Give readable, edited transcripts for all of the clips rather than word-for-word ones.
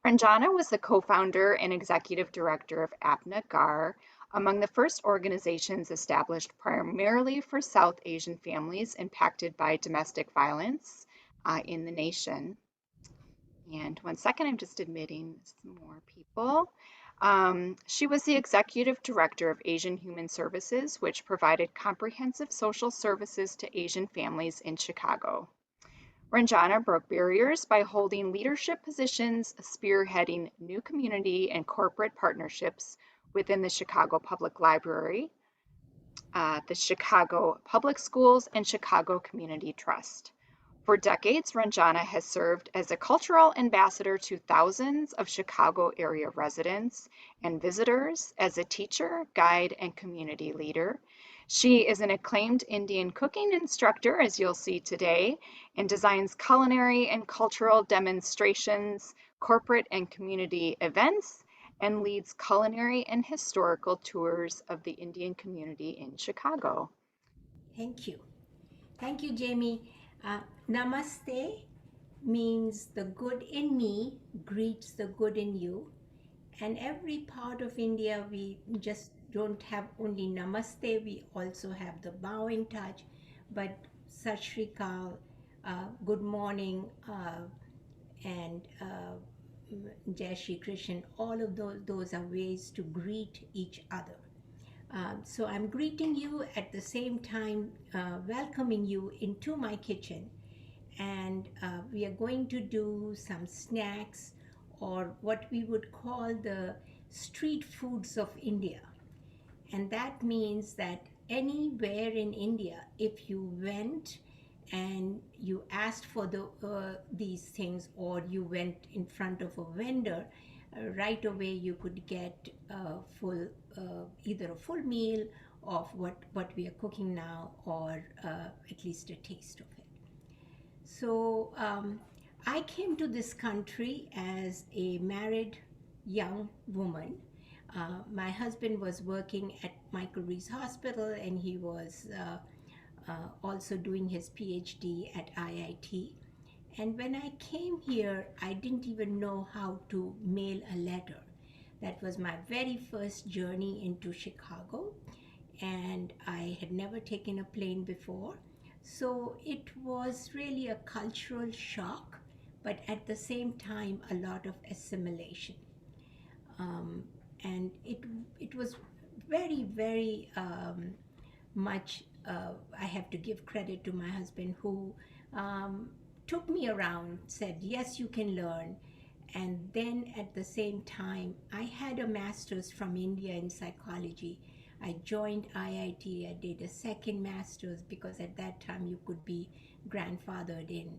Ranjana was the co-founder and executive director of Apna Gar, among the first organizations established primarily for South Asian families impacted by domestic violence in the nation. And one second, I'm just admitting some more people. She was the executive director of Asian Human Services, which provided comprehensive social services to Asian families in Chicago. Ranjana broke barriers by holding leadership positions, spearheading new community and corporate partnerships within the Chicago Public Library, the Chicago Public Schools, and Chicago Community Trust. For decades, Ranjana has served as a cultural ambassador to thousands of Chicago area residents and visitors, as a teacher, guide, and community leader. She is an acclaimed Indian cooking instructor, as you'll see today, and designs culinary and cultural demonstrations, corporate and community events, and leads culinary and historical tours of the Indian community in Chicago. Thank you. Thank you, Jamie. Namaste means the good in me greets the good in you. And every part of India, we just don't have only namaste, we also have the bowing touch, but Sat Shri Akal, good morning, and Jai Shri Krishna, all of those are ways to greet each other. So I'm greeting you at the same time, welcoming you into my kitchen. And we are going to do some snacks, or what we would call the street foods of India. And that means that anywhere in India, if you went and you asked for these things, or you went in front of a vendor, right away you could get either a full meal of what we are cooking now, or at least a taste of it. So I came to this country as a married young woman. My husband was working at Michael Reese Hospital, and he was also doing his PhD at IIT. And when I came here, I didn't even know how to mail a letter. That was my very first journey into Chicago, and I had never taken a plane before. So it was really a cultural shock, but at the same time, a lot of assimilation. And it was very, very much. I have to give credit to my husband, who took me around, said, yes, you can learn. And then at the same time, I had a master's from India in psychology. I joined IIT. I did a second master's, because at that time you could be grandfathered in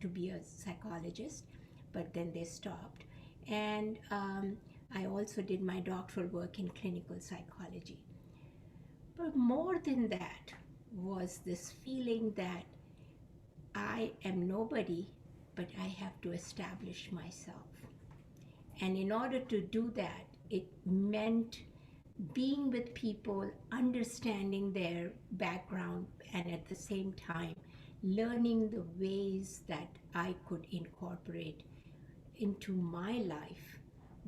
to be a psychologist, but then they stopped. And I also did my doctoral work in clinical psychology. But more than that was this feeling that I am nobody, but I have to establish myself. And in order to do that, it meant being with people, understanding their background, and at the same time, learning the ways that I could incorporate into my life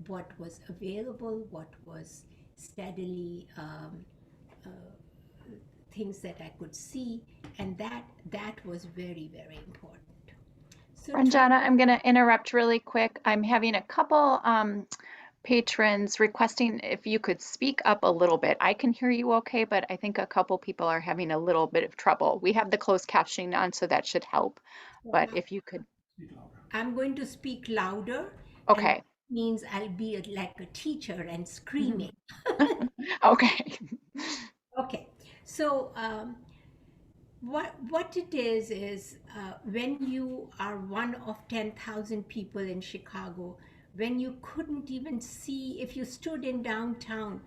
what was available, what was steadily things that I could see, and that was very, very important. So Ranjana, I'm going to interrupt really quick. I'm having a couple patrons requesting if you could speak up a little bit. I can hear you okay, but I think a couple people are having a little bit of trouble. We have the closed captioning on, so that should help. But if you could, I'm going to speak louder, and that okay. means I'll be like a teacher and screaming. Okay. Okay, so what it is when you are one of 10,000 people in Chicago, when you couldn't even see, if you stood in downtown,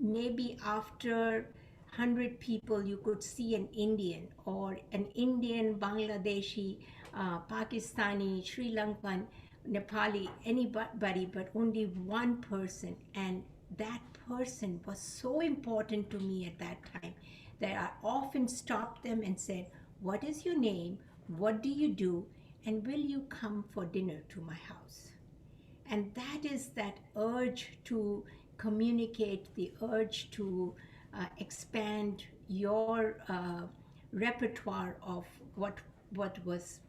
maybe after 100 people you could see an Indian, or an Indian, Bangladeshi, Pakistani, Sri Lankan, Nepali, anybody, but only one person. And that person was so important to me at that time that I often stopped them and said, what is your name? What do you do? And will you come for dinner to my house? And that is that urge to communicate, the urge to expand your repertoire of what was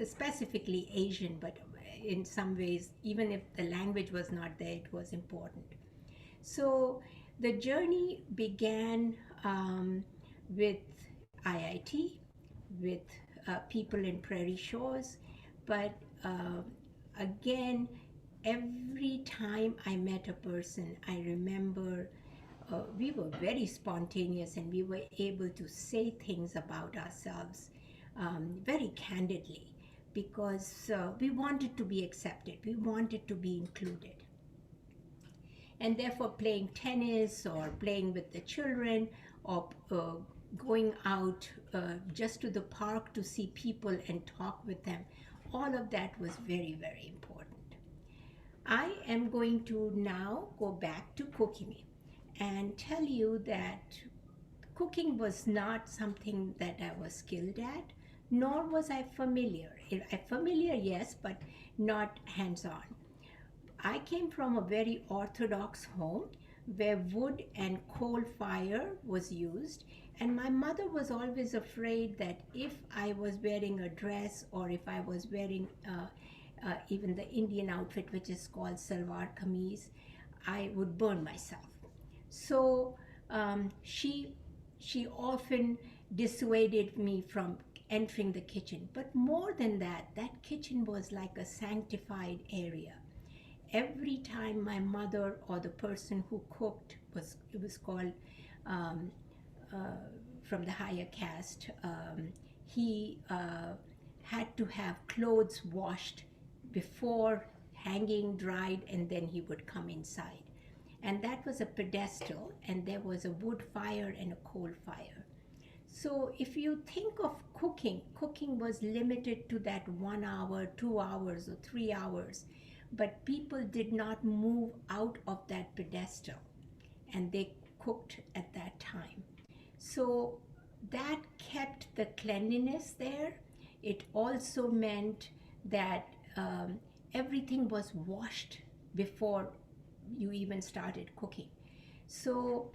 specifically Asian, but in some ways, even if the language was not there, it was important. So the journey began with IIT, with people in Prairie Shores, but again, every time I met a person, I remember we were very spontaneous and we were able to say things about ourselves very candidly because we wanted to be accepted, we wanted to be included. And therefore, playing tennis or playing with the children or going out just to the park to see people and talk with them, all of that was very, very important. I am going to now go back to cooking and tell you that cooking was not something that I was skilled at, nor was I familiar. Familiar, yes, but not hands-on. I came from a very orthodox home where wood and coal fire was used, and my mother was always afraid that if I was wearing a dress or if I was wearing even the Indian outfit, which is called salwar kameez, I would burn myself. So she often dissuaded me from entering the kitchen. But more than that, that kitchen was like a sanctified area. Every time my mother or the person who cooked it was called from the higher caste, he had to have clothes washed before hanging, dried, and then he would come inside. And that was a pedestal, and there was a wood fire and a coal fire. So if you think of cooking was limited to that 1 hour, 2 hours, or 3 hours. But people did not move out of that pedestal, and they cooked at that time. So that kept the cleanliness there. It also meant that everything was washed before you even started cooking. So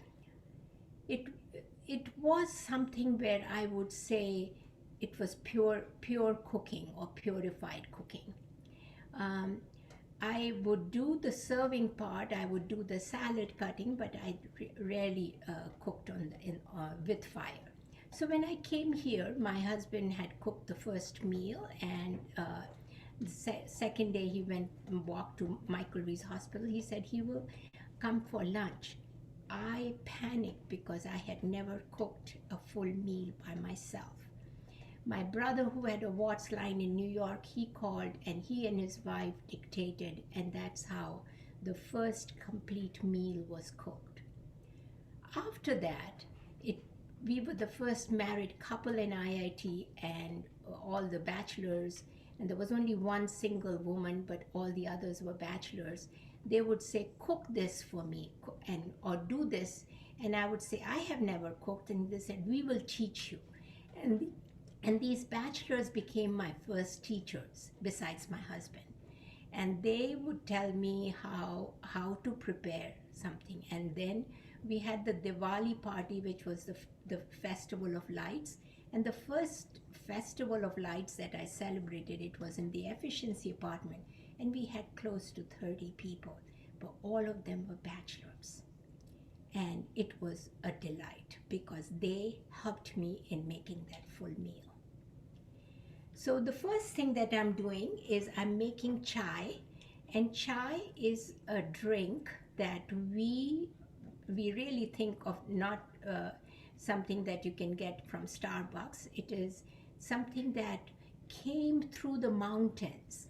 it was something where I would say it was pure cooking or purified cooking. I would do the serving part, I would do the salad cutting, but I rarely cooked with fire. So when I came here, my husband had cooked the first meal, and the second day he went and walked to Michael Reese Hospital. He said he will come for lunch. I panicked because I had never cooked a full meal by myself. My brother, who had a Watts line in New York, he called, and he and his wife dictated, and that's how the first complete meal was cooked. After that, we were the first married couple in IIT, and all the bachelors, and there was only one single woman, but all the others were bachelors. They would say, cook this for me, or do this, and I would say, I have never cooked, and they said, we will teach you. And these bachelors became my first teachers, besides my husband. And they would tell me how to prepare something. And then we had the Diwali party, which was the Festival of Lights. And the first Festival of Lights that I celebrated, it was in the efficiency apartment. And we had close to 30 people, but all of them were bachelors. And it was a delight because they helped me in making that full meal. So the first thing that I'm doing is I'm making chai, and chai is a drink that we really think of not something that you can get from Starbucks. It is something that came through the mountains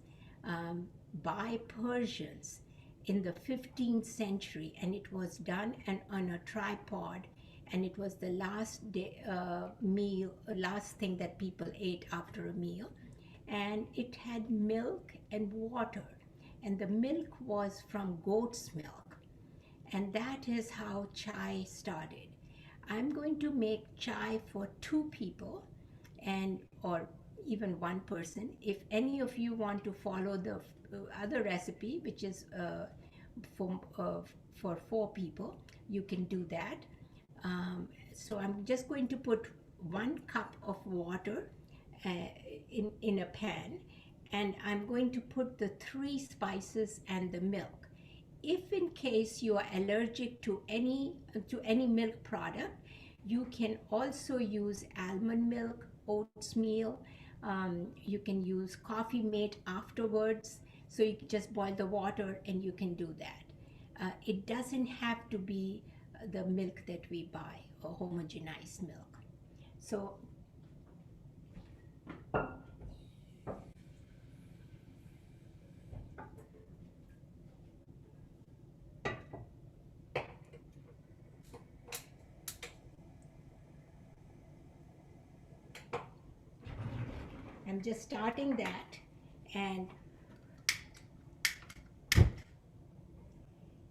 by Persians in the 15th century, and it was done on a tripod, and it was the last thing that people ate after a meal. And it had milk and water, and the milk was from goat's milk, and that is how chai started. I'm going to make chai for 2 people, or even one person. If any of you want to follow the other recipe, which is for, uh, for 4 people, you can do that. So I'm just going to put 1 cup of water in a pan, and I'm going to put the 3 spices and the milk. If in case you are allergic to any milk product, you can also use almond milk, oats meal. You can use coffee mate afterwards. So you can just boil the water and you can do that. It doesn't have to be the milk that we buy, or homogenized milk. So I'm just starting that, and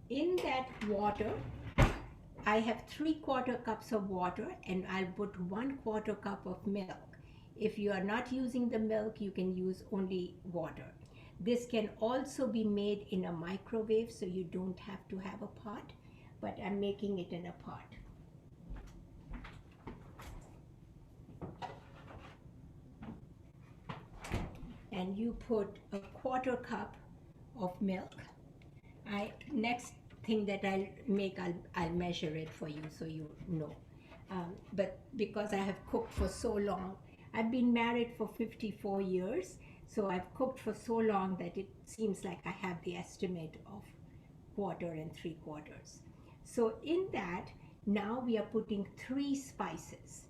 in that water I have 3/4 cups of water, and I'll put 1/4 cup of milk. If you are not using the milk, you can use only water. This can also be made in a microwave, so you don't have to have a pot, but I'm making it in a pot. And you put a 1/4 cup of milk. Next thing that I'll make, I'll measure it for you so you know. But because I have cooked for so long, I've been married for 54 years, so I've cooked for so long that it seems like I have the estimate of 1/4 and 3/4. So in that, now we are putting 3 spices.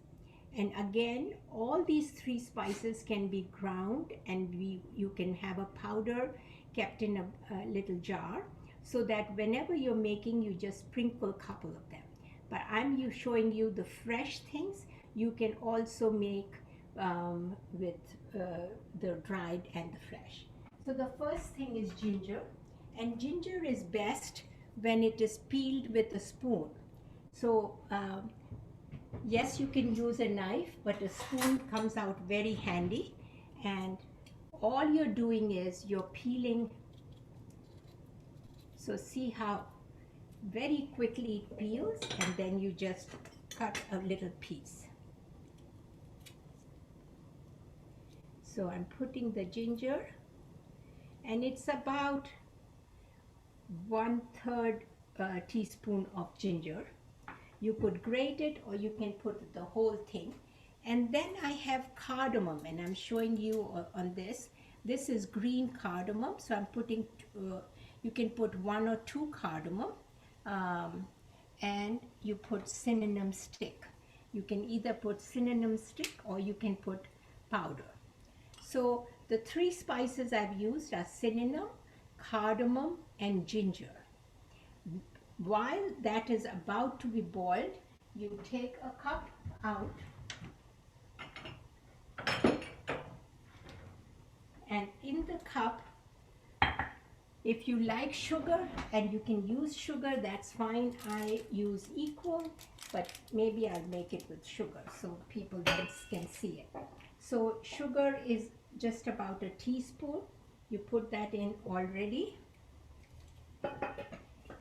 And again, all these 3 spices can be ground, and you can have a powder kept in a little jar, so that whenever you're making, you just sprinkle a couple of them. But I'm showing you the fresh things. You can also make with the dried and the fresh. So the first thing is ginger, and ginger is best when it is peeled with a spoon. So yes, you can use a knife, but a spoon comes out very handy. And all you're doing is you're peeling. So see how very quickly it peels, and then you just cut a little piece. So I'm putting the ginger, and it's about 1/3 teaspoon of ginger. You could grate it, or you can put the whole thing. And then I have cardamom, and I'm showing you on this. This is green cardamom, so I'm putting, you can put 1 or 2 cardamom, and you put cinnamon stick. You can either put cinnamon stick or you can put powder. So the 3 spices I've used are cinnamon, cardamom, and ginger. While that is about to be boiled, you take a cup out, and in the cup, if you like sugar, and you can use sugar, that's fine. I use equal, but maybe I'll make it with sugar so people can see it. So sugar is just about a teaspoon. You put that in already.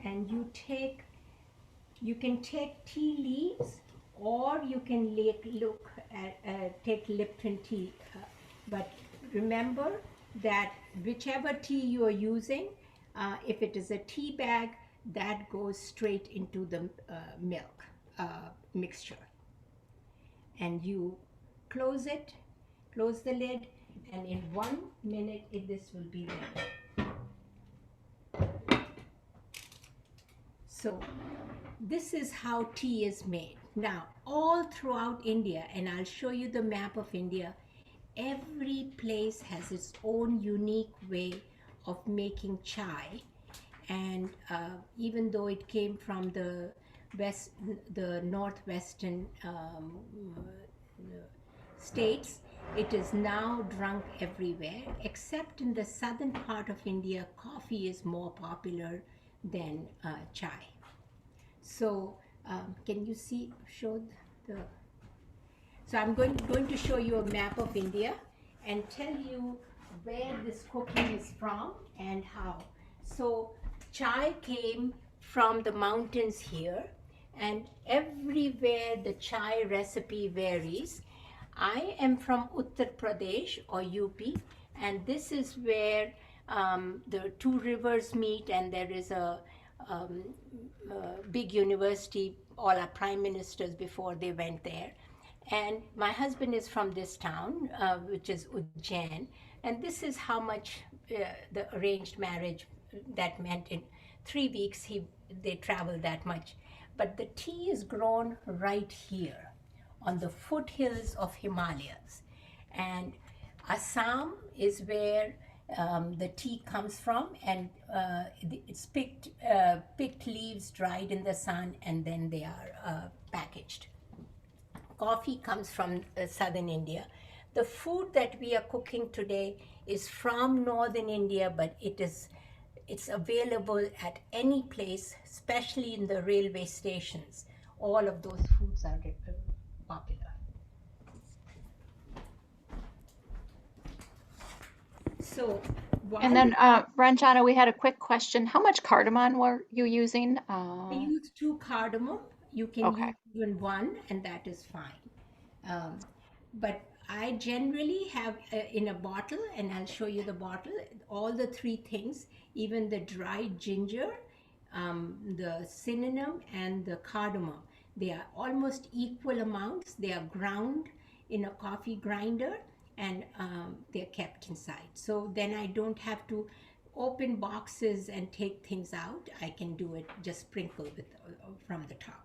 And you can take tea leaves, or you can take Lipton tea. But remember that whichever tea you are using, if it is a tea bag, that goes straight into the milk mixture. And you close the lid, and in 1 minute this will be ready. So this is how tea is made. Now, all throughout India, and I'll show you the map of India, every place has its own unique way of making chai. And even though it came from the northwestern states, it is now drunk everywhere, except in the southern part of India, coffee is more popular than chai. So can you show the, so I'm going to show you a map of India, and tell you where this cooking is from and how. So chai came from the mountains here, and everywhere the chai recipe varies. I am from Uttar Pradesh or UP, and this is where the two rivers meet, and there is um, big university. All our prime ministers before they went there. And my husband is from this town, which is Ujjain, and this is how much the arranged marriage that meant in 3 weeks they traveled that much. But the tea is grown right here on the foothills of Himalayas. And Assam is where the tea comes from, and it's picked leaves dried in the sun, and then they are packaged. Coffee comes from southern India. The food that we are cooking today is from northern India, but it's available at any place, especially in the railway stations. All of those foods are popular. So, And then, Ranjana, we had a quick question. How much cardamom were you using? I use 2 cardamom. You can Okay. use even one, and that is fine. Um, but I generally have in a bottle, and I'll show you the bottle, all the 3 things, even the dried ginger, the cinnamon, and the cardamom. They are almost equal amounts. They are ground in a coffee grinder, and they're kept inside. So then I don't have to open boxes and take things out. I can do it, just sprinkle with from the top.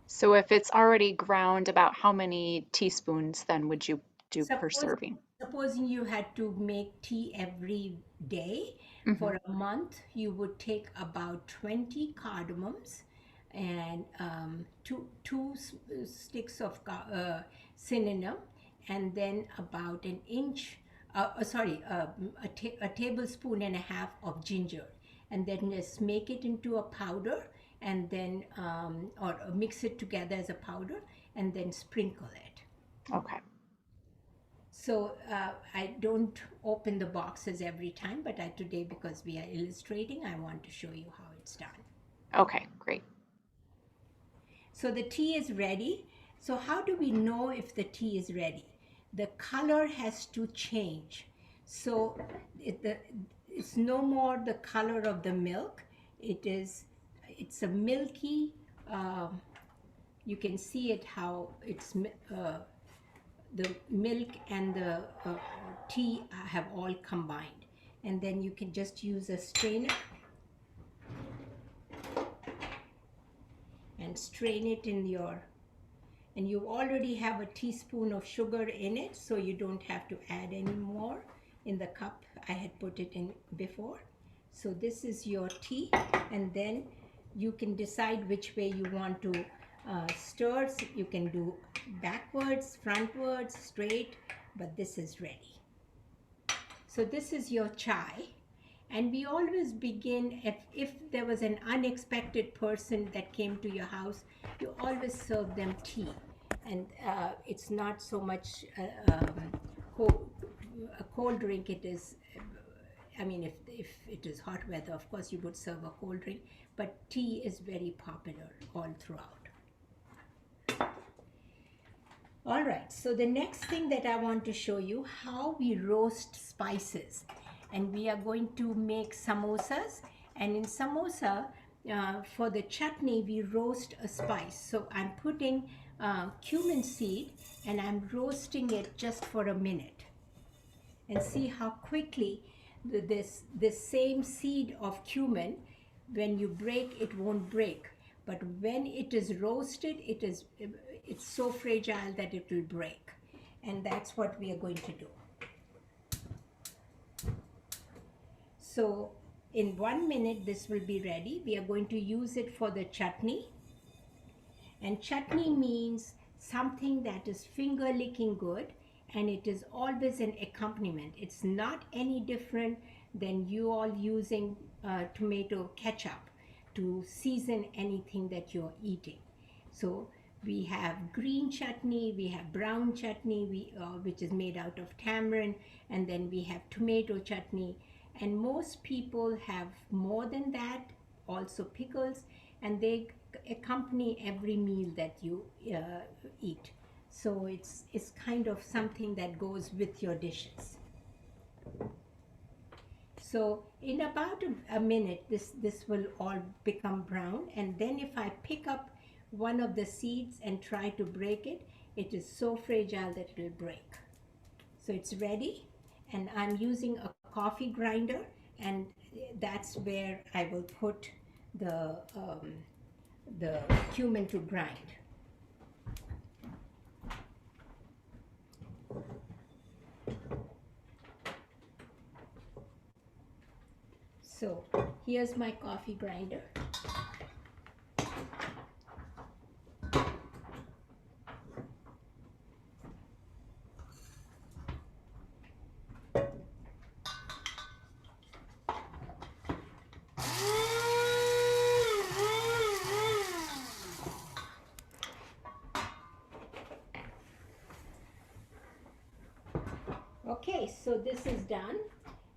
So if it's already ground, about how many teaspoons then would you do per Suppose, serving? supposing you had to make tea every day Hmm. for a month, you would take about 20 cardamoms and two sticks of cinnamon, and then about an inch, a tablespoon and a half of ginger, and then just make it into a powder, and then or mix it together as a powder, and then sprinkle it. Okay. So I don't open the boxes every time, but today, because we are illustrating, I want to show you how it's done. Okay, great. So the tea is ready. So how do we know if the tea is ready? The color has to change. So it's no more the color of the milk. It's a milky. You can see it how the milk and the tea have all combined, and then you can just use a strainer and strain it in your, and you already have a teaspoon of sugar in it, so you don't have to add any more in the cup I had put it in before. So this is your tea, and then you can decide which way you want to stir. You can do backwards, frontwards, straight, but this is ready. So this is your chai, and we always begin, if there was an unexpected person that came to your house, you always serve them tea, and it's not so much a cold drink. It is, I mean, if it is hot weather, of course you would serve a cold drink, but tea is very popular all throughout. All right, so the next thing that I want to show you, how we roast spices. And we are going to make samosas. And in samosa, for the chutney, we roast a spice. So I'm putting cumin seed, and I'm roasting it just for a minute. And see how quickly this same seed of cumin, when you break, it won't break. But when it is roasted, it's so fragile that it will break. And that's what we are going to do. So in 1 minute, this will be ready. We are going to use it for the chutney. And chutney means something that is finger licking good, and it is always an accompaniment. It's not any different than you all using tomato ketchup to season anything that you're eating. So We have green chutney, we have brown chutney, which is made out of tamarind, and then we have tomato chutney. And most people have more than that, also pickles, and they accompany every meal that you eat. So it's kind of something that goes with your dishes. So in about a minute, this will all become brown. And then if I pick up one of the seeds and try to break it, it is so fragile that it will break. So it's ready, and I'm using a coffee grinder, and that's where I will put the cumin to grind. So here's my coffee grinder. Okay, so this is done,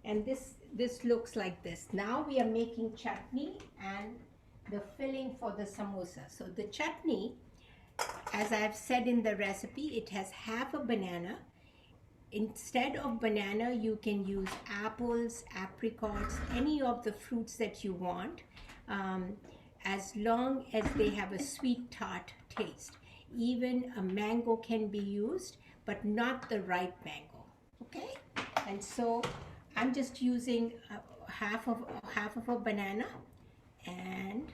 and this looks like this. Now we are making chutney and the filling for the samosa. So the chutney, as I've said in the recipe, it has half a banana. Instead of banana, you can use apples, apricots, any of the fruits that you want, as long as they have a sweet tart taste. Even a mango can be used, but not the ripe mango. Okay, and so I'm just using half of a banana, and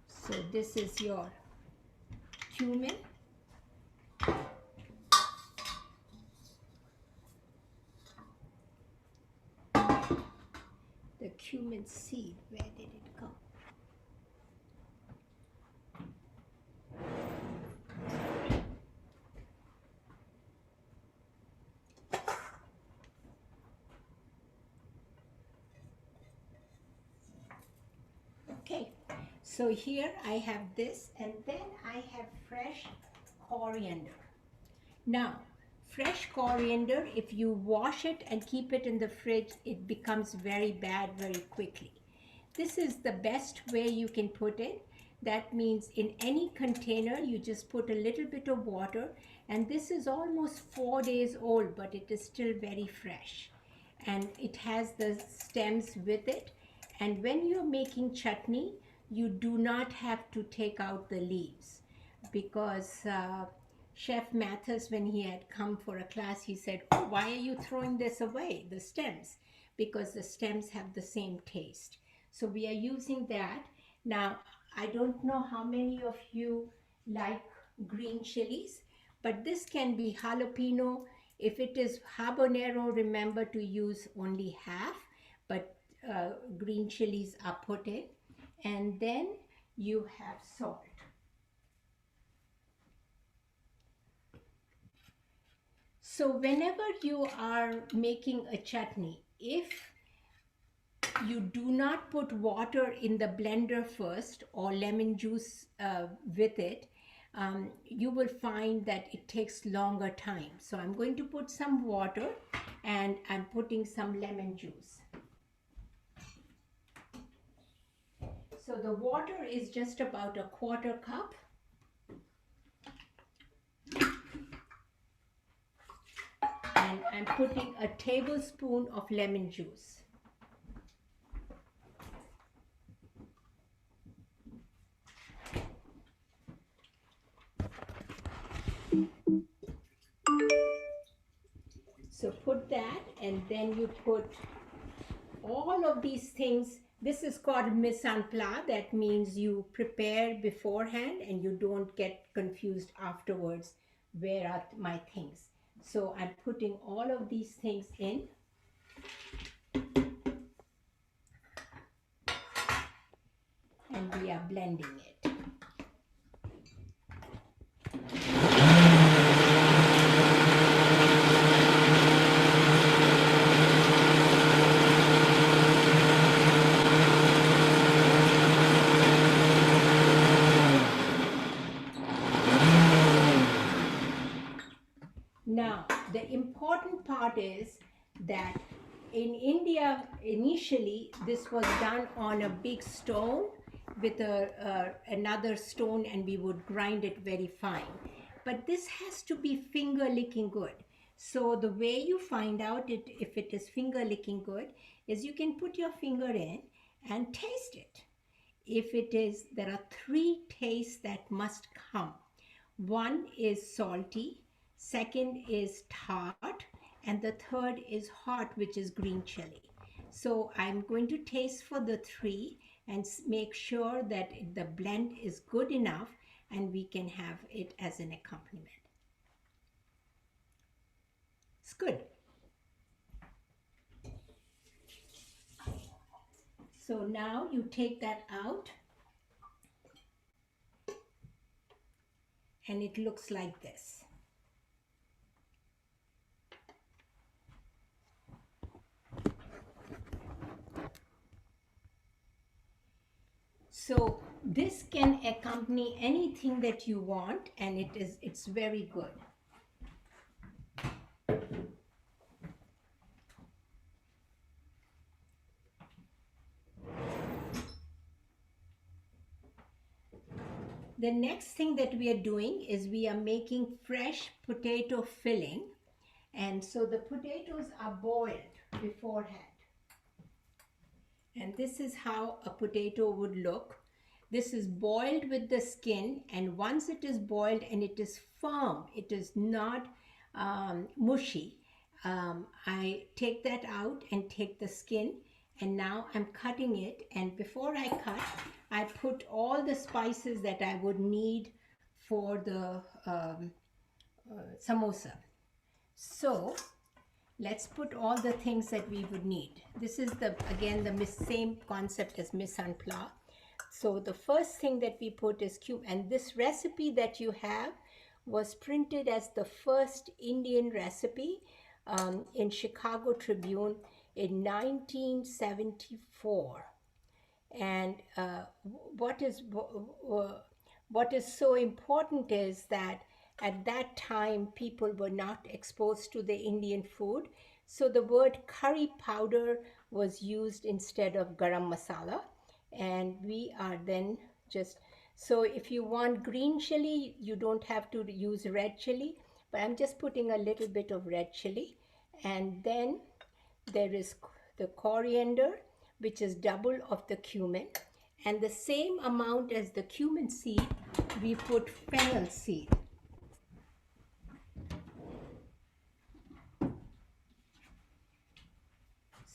so this is your cumin. The cumin seed, where did it go? Okay, so here I have this, and then I have fresh coriander. Now, fresh coriander, if you wash it and keep it in the fridge, it becomes very bad very quickly. This is the best way you can put it. That means in any container, you just put a little bit of water, and this is almost 4 days old, but it is still very fresh. And it has the stems with it. And when you're making chutney, you do not have to take out the leaves, because Chef Mathis, when he had come for a class, he said, "Oh, why are you throwing this away, the stems?" Because the stems have the same taste. So we are using that. Now, I don't know how many of you like green chilies, but this can be jalapeno. If it is habanero, remember to use only half, but green chilies are put in. And then you have salt. So whenever you are making a chutney, if you do not put water in the blender first, or lemon juice with it, you will find that it takes longer time. So I'm going to put some water, and I'm putting some lemon juice. So the water is just about a 1/4 cup. And I'm putting a tablespoon of lemon juice. So put that, and then you put all of these things. This is called mise en place. That means you prepare beforehand and you don't get confused afterwards. Where are my things? So I'm putting all of these things in. And we are blending it. Now, the important part is that in India, initially, this was done on a big stone with another stone, and we would grind it very fine. But this has to be finger licking good. So the way you find out if it is finger licking good is you can put your finger in and taste it. If it is, there are three tastes that must come. One is salty, second is tart, and the third is hot, which is green chili. So I'm going to taste for the three and make sure that the blend is good enough and we can have it as an accompaniment. It's good. So now you take that out and it looks like this. So this can accompany anything that you want, and it's very good. The next thing that we are doing is we are making fresh potato filling, and so the potatoes are boiled beforehand. And this is how a potato would look. This is boiled with the skin, and once it is boiled and it is firm, it is not mushy, I take that out and take the skin, and now I'm cutting it. And before I cut, I put all the spices that I would need for the samosa. So let's put all the things that we would need. This is again the same concept as misan pla. So the first thing that we put is cumin, and this recipe that you have was printed as the first Indian recipe in Chicago Tribune in 1974. And what is so important is that at that time people were not exposed to the Indian food, so the word curry powder was used instead of garam masala. And we are then just, so if you want green chili, you don't have to use red chili, but I'm just putting a little bit of red chili. And then there is the coriander, which is double of the cumin, and the same amount as the cumin seed, we put fennel seed.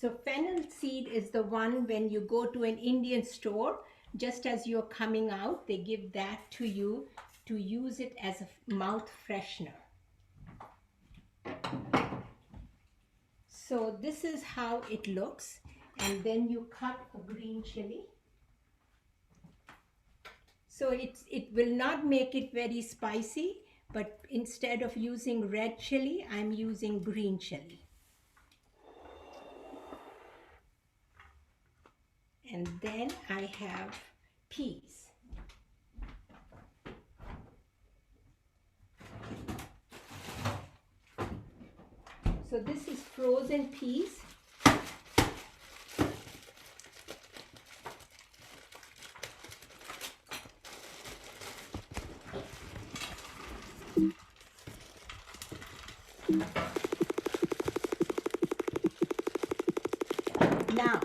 So fennel seed is the one, when you go to an Indian store, just as you're coming out, they give that to you to use it as a mouth freshener. So this is how it looks, and then you cut a green chili. So it will not make it very spicy, but instead of using red chili, I'm using green chili. And then I have peas. So this is frozen peas. Now,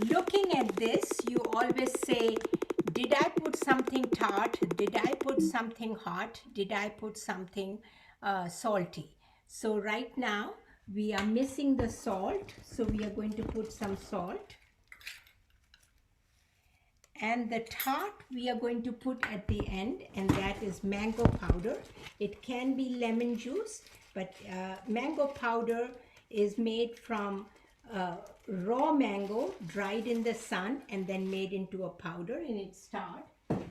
looking at this, you always say, did I put something tart? Did I put something hot? Did I put something salty? So right now, we are missing the salt. So we are going to put some salt. And the tart we are going to put at the end, and that is mango powder. It can be lemon juice, but mango powder is made from raw mango dried in the sun and then made into a powder, and it's tart.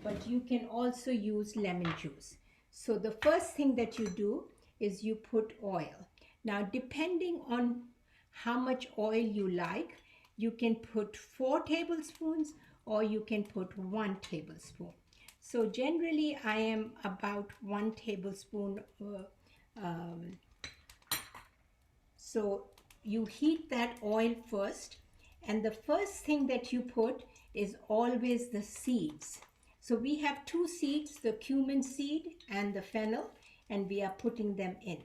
But you can also use lemon juice. So the first thing that you do is you put oil. Now, depending on how much oil you like, you can put 4 tablespoons or you can put 1 tablespoon. So generally I am about 1 tablespoon Um, so you heat that oil first, and the first thing that you put is always the seeds. So we have two seeds, the cumin seed and the fennel, and we are putting them in.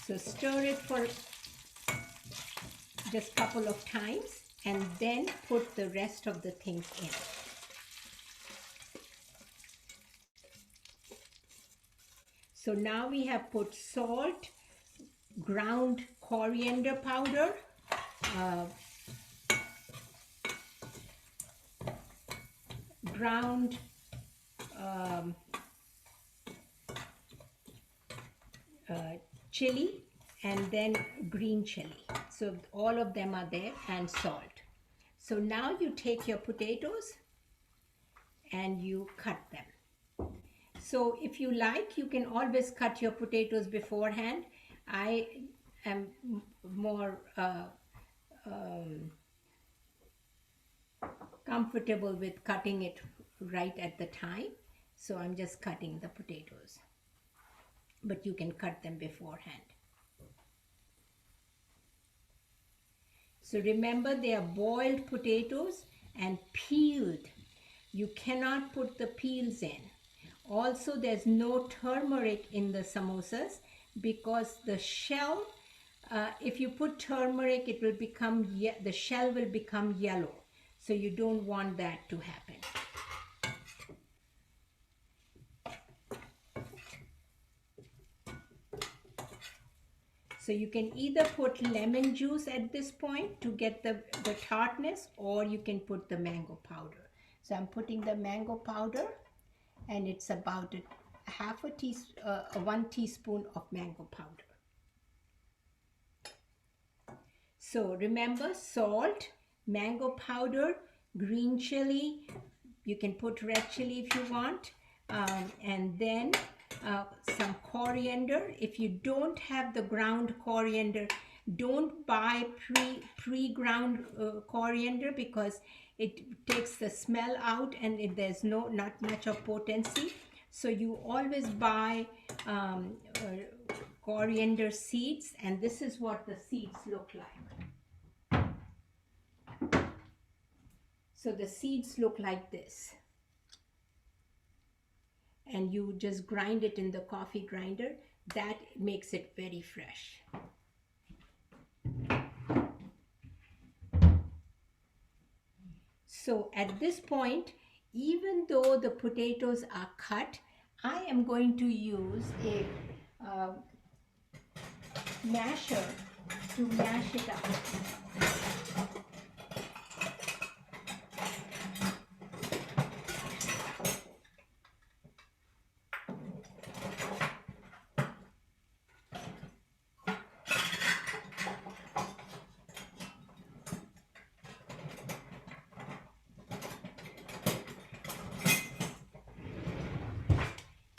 So stir it for just a couple of times and then put the rest of the things in. So now we have put salt, ground coriander powder, ground chili, and then green chili. So all of them are there, and salt. So now you take your potatoes and you cut them. So if you like, you can always cut your potatoes beforehand. I am more comfortable with cutting it right at the time. So I'm just cutting the potatoes. But you can cut them beforehand. So remember, they are boiled potatoes and peeled. You cannot put the peels in. Also, there's no turmeric in the samosas because the shell, if you put turmeric, it will become, the shell will become yellow. So you don't want that to happen. So you can either put lemon juice at this point to get the tartness, or you can put the mango powder. So I'm putting the mango powder, and it's about a 1 teaspoon of mango powder. So remember, salt, mango powder, green chili, you can put red chili if you want, and then some coriander. If you don't have the ground coriander, don't buy pre-ground coriander because it takes the smell out and there's not much of potency. So you always buy coriander seeds, and this is what the seeds look like. So the seeds look like this. And you just grind it in the coffee grinder. That makes it very fresh. So at this point, even though the potatoes are cut, I am going to use a masher to mash it up.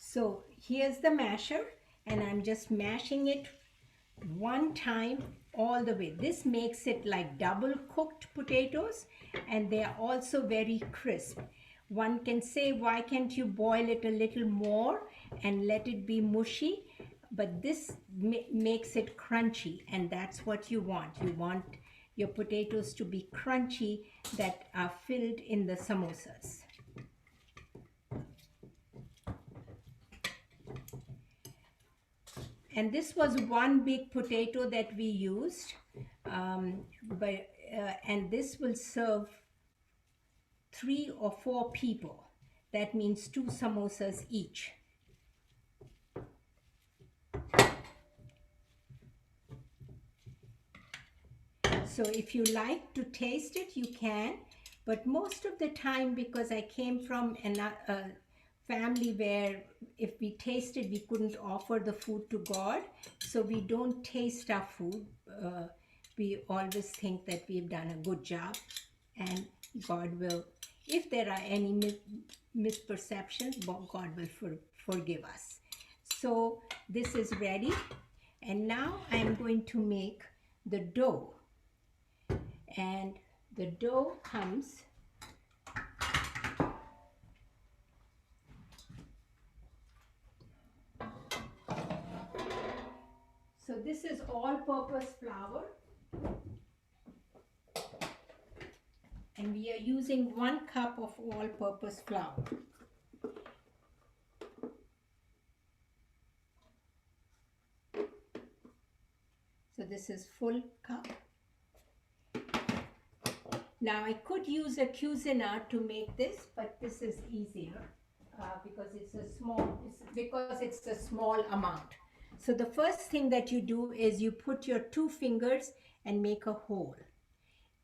So here's the masher, and I'm just mashing it one time all the way. This makes it like double cooked potatoes, and they are also very crisp. One can say, why can't you boil it a little more and let it be mushy? But this makes it crunchy, and that's what you want. You want your potatoes to be crunchy that are filled in the samosas. And this was one big potato that we used, and this will serve 3 or 4 people. That means 2 samosas each. So if you like to taste it, you can, but most of the time, because I came from a family where if we tasted, we couldn't offer the food to God, so we don't taste our food. We always think that we've done a good job, and God will, if there are any misperceptions, God will forgive us. So this is ready, and now I'm going to make the dough. And the dough comes So this is all-purpose flour, and we are using 1 cup of all-purpose flour. So this is full cup. Now I could use a Cuisinart to make this, but this is easier because it's a small amount. So the first thing that you do is you put your 2 fingers and make a hole.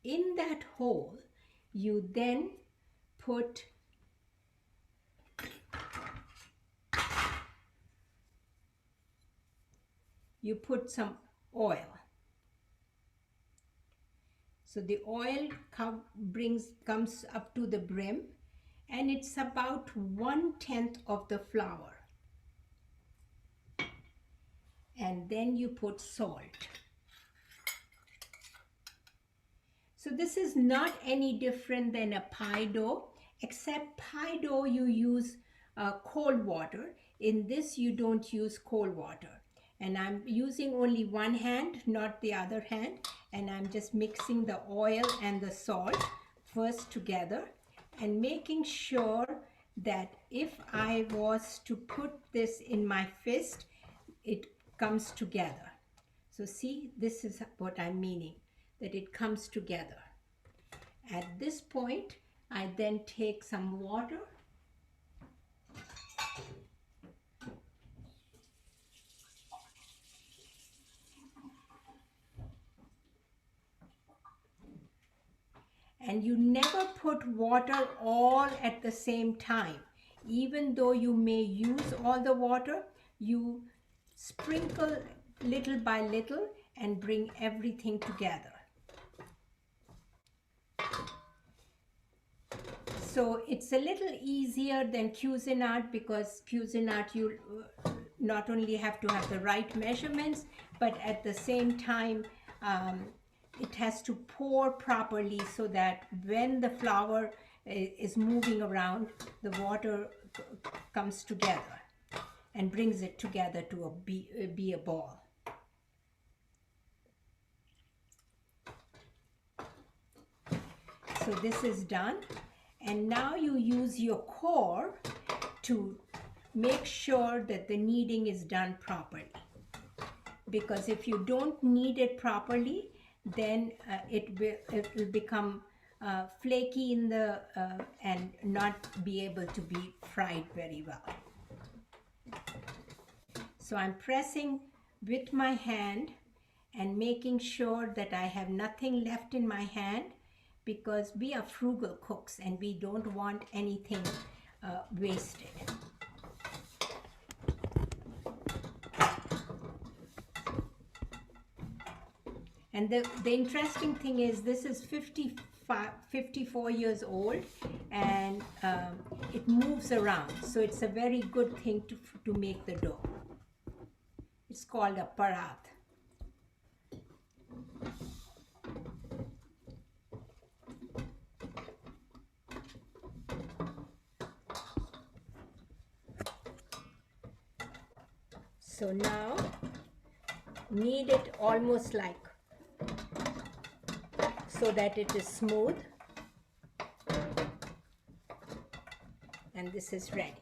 In that hole, you then put some oil. So the oil comes up to the brim, and it's about 1/10 of the flour. And then you put salt. So this is not any different than a pie dough, except pie dough you use cold water. In this you don't use cold water. And I'm using only one hand, not the other hand, and I'm just mixing the oil and the salt first together and making sure that if I was to put this in my fist, it comes together. So see, this is what I'm meaning, that it comes together. At this point, I then take some water and you never put water all at the same time. Even though you may use all the water, you sprinkle little by little and bring everything together. So it's a little easier than Cuisinart, because Cuisinart you not only have to have the right measurements, but at the same time it has to pour properly so that when the flour is moving around, the water comes together and brings it together to be a ball. So this is done, and now you use your core to make sure that the kneading is done properly, because if you don't knead it properly, then it will become flaky in the and not be able to be fried very well. So I'm pressing with my hand and making sure that I have nothing left in my hand, because we are frugal cooks and we don't want anything wasted. And the interesting thing is, this is 54 years old, and it moves around. So it's a very good thing to make the dough. It's called a parat. So now knead it almost like so that it is smooth, and this is ready.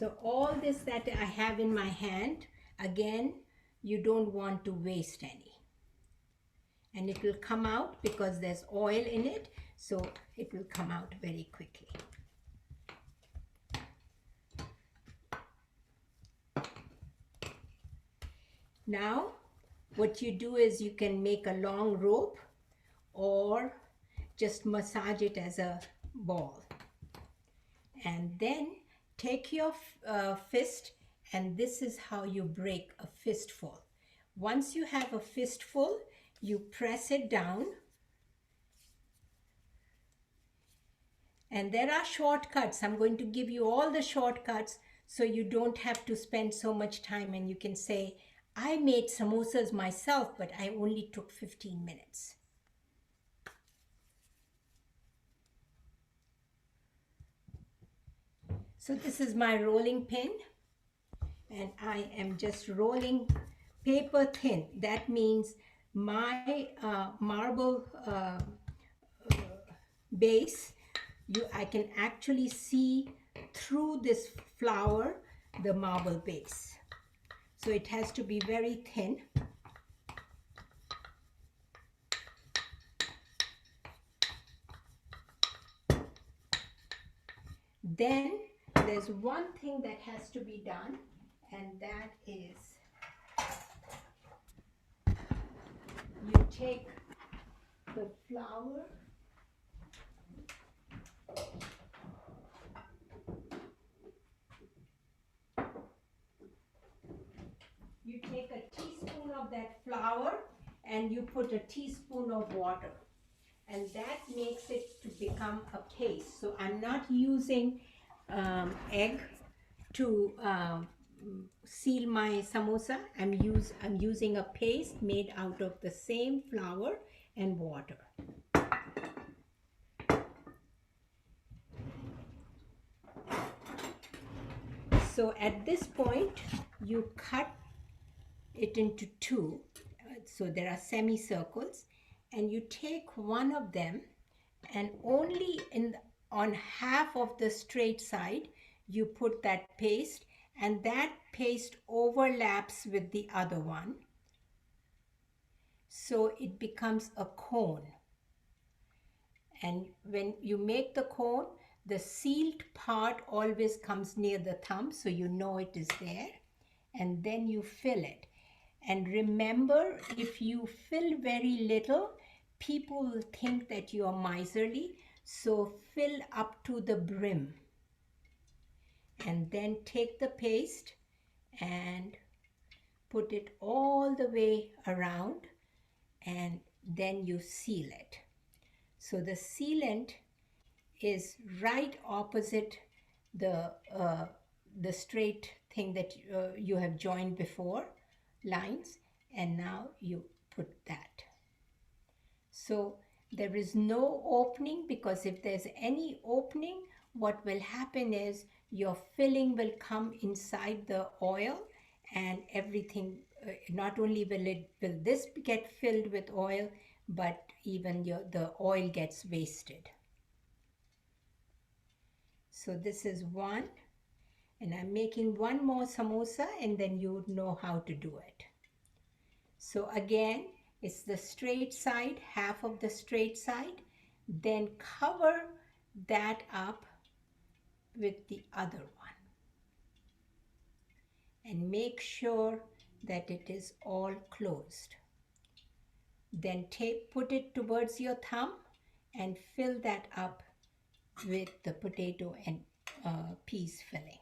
So all this that I have in my hand, again, you don't want to waste any. And it will come out because there's oil in it, so it will come out very quickly. Now, what you do is you can make a long rope or just massage it as a ball. And then take your fist, and this is how you break a fistful. Once you have a fistful, you press it down And there are shortcuts. I'm going to give you all the shortcuts so you don't have to spend so much time, and you can say, I made samosas myself, but I only took 15 minutes. So this is my rolling pin, and I am just rolling paper thin. That means my marble base, I can actually see through this flour the marble base. So it has to be very thin. Then there's one thing that has to be done, and that is you take the flour, you take a teaspoon of that flour and you put a teaspoon of water, and that makes it to become a paste. So I'm not using egg to seal my samosa. I'm using a paste made out of the same flour and water. So at this point, you cut it into two. So there are semicircles, and you take one of them, and only on half of the straight side, you put that paste, and that paste overlaps with the other one. So it becomes a cone. And when you make the cone, the sealed part always comes near the thumb, so you know it is there. And then you fill it. And remember, if you fill very little, people will think that you are miserly. So fill up to the brim. And then take the paste and put it all the way around, and then you seal it. So the sealant is right opposite the straight thing that you have joined before, lines, and now you put that. So there is no opening, because if there's any opening, what will happen is your filling will come inside the oil, and everything, not only will this get filled with oil, but even the oil gets wasted. So this is one, and I'm making one more samosa, and then you would know how to do it. So again, it's the straight side, half of the straight side, then cover that up with the other one, and make sure that it is all closed. Then put it towards your thumb and fill that up with the potato and peas filling.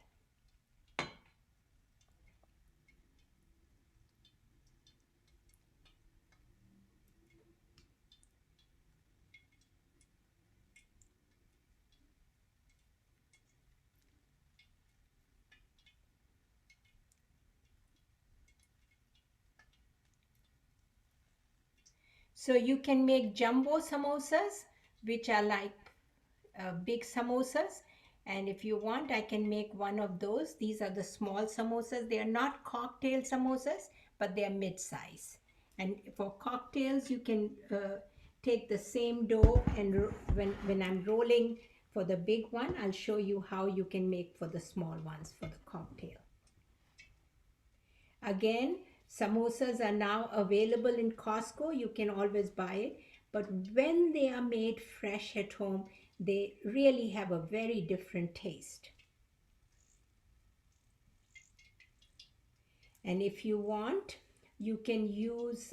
So you can make jumbo samosas, which are like big samosas. And if you want, I can make one of those. These are the small samosas. They are not cocktail samosas, but they are mid-size. And for cocktails, you can take the same dough, and when I'm rolling for the big one, I'll show you how you can make for the small ones for the cocktail. Again, samosas are now available in Costco. You can always buy it. But when they are made fresh at home, they really have a very different taste. And if you want, you can use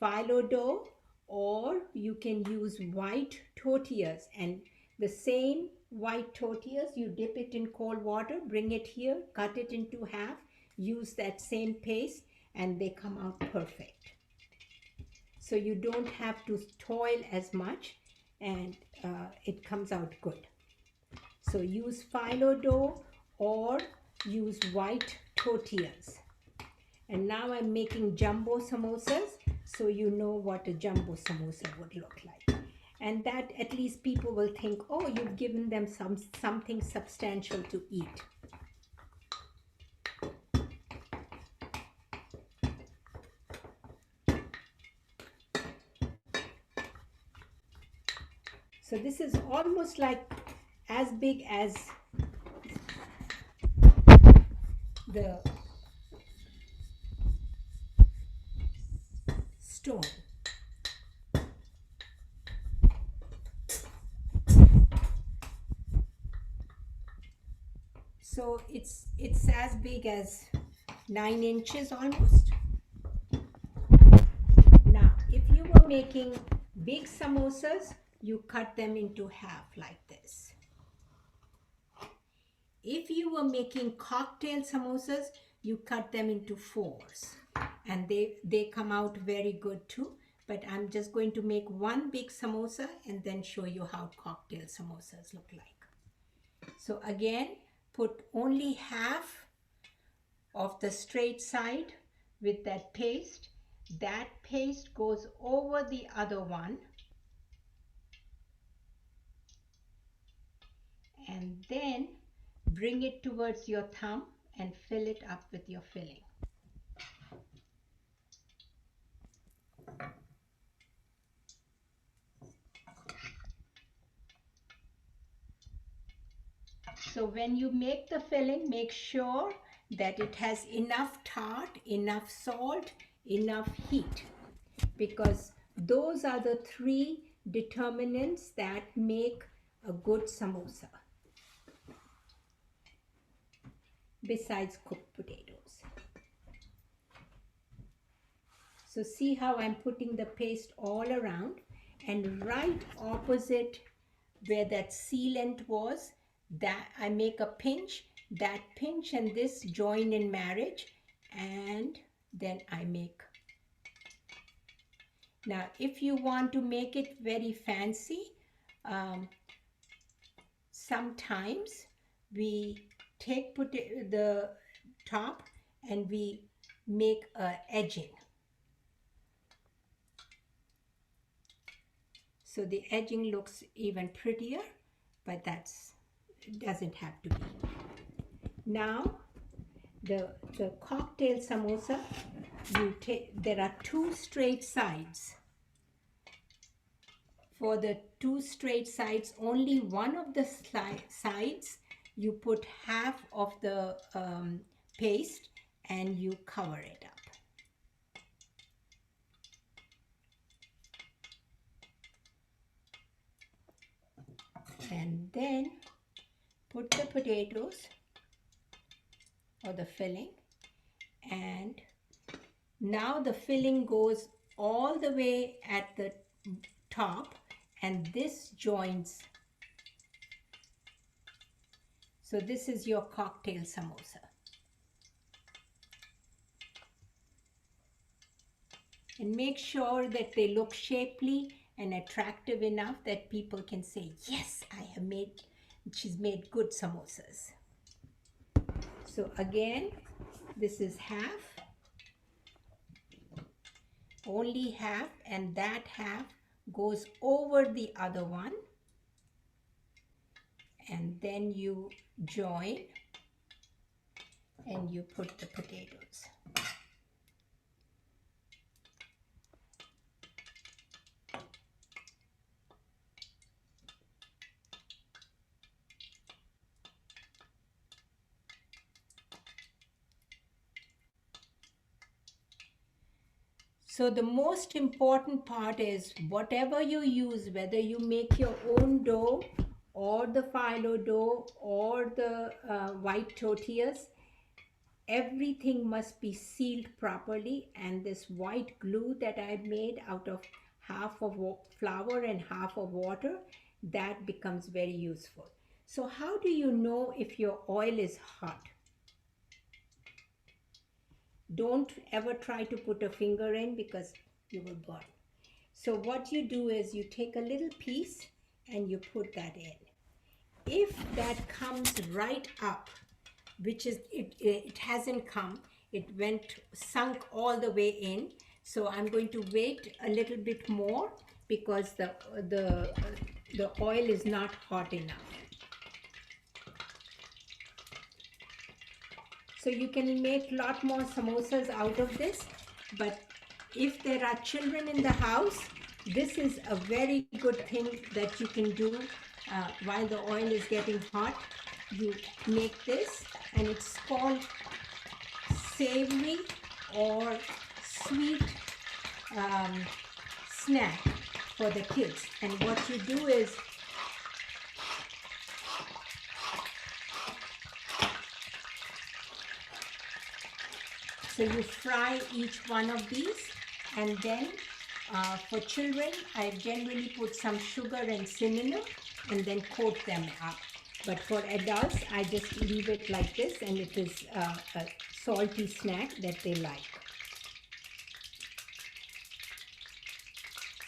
phyllo dough, or you can use white tortillas. And the same white tortillas, you dip it in cold water, bring it here, cut it into half, use that same paste, and they come out perfect. So you don't have to toil as much. and it comes out good. So use phyllo dough or use white tortillas. And now I'm making jumbo samosas, so you know what a jumbo samosa would look like. And that at least people will think, oh, you've given them something substantial to eat. So this is almost like as big as the stone. So it's as big as 9 inches almost. Now, if you were making big samosas, you cut them into half like this. If you were making cocktail samosas, you cut them into fours, and they come out very good too. But I'm just going to make one big samosa and then show you how cocktail samosas look like. So again, put only half of the straight side with that paste. That paste goes over the other one, and then bring it towards your thumb and fill it up with your filling. So when you make the filling, make sure that it has enough tart, enough salt, enough heat, because those are the three determinants that make a good samosa, besides cooked potatoes. So see how I'm putting the paste all around, and right opposite where that sealant was, that I make a pinch, that pinch and this join in marriage, and then I make. Now if you want to make it very fancy, sometimes we take the top and we make a edging. So the edging looks even prettier, but it doesn't have to be. Now the cocktail samosa, there are two straight sides. For the two straight sides, only one of the sides you put half of the paste and you cover it up. And then put the potatoes or the filling, and now the filling goes all the way at the top, and this joins. So this is your cocktail samosa. And make sure that they look shapely and attractive enough that people can say, yes, she's made good samosas. So again, this is half, only half, and that half goes over the other one, and then you join and you put the potatoes. So the most important part is whatever you use, whether you make your own dough or the phyllo dough or the white tortillas, everything must be sealed properly, and this white glue that I've made out of half of flour and half of water, that becomes very useful. So how do you know if your oil is hot? Don't ever try to put a finger in because you will burn. So what you do is you take a little piece and you put that in. If that comes right up, which is it hasn't come, it went sunk all the way in. So I'm going to wait a little bit more because the oil is not hot enough. So you can make a lot more samosas out of this, but if there are children in the house, this is a very good thing that you can do while the oil is getting hot. You make this, and it's called savory or sweet snack for the kids. And what you do is so you fry each one of these, and then for children, I generally put some sugar and cinnamon and then coat them up. But for adults, I just leave it like this, and it is a salty snack that they like.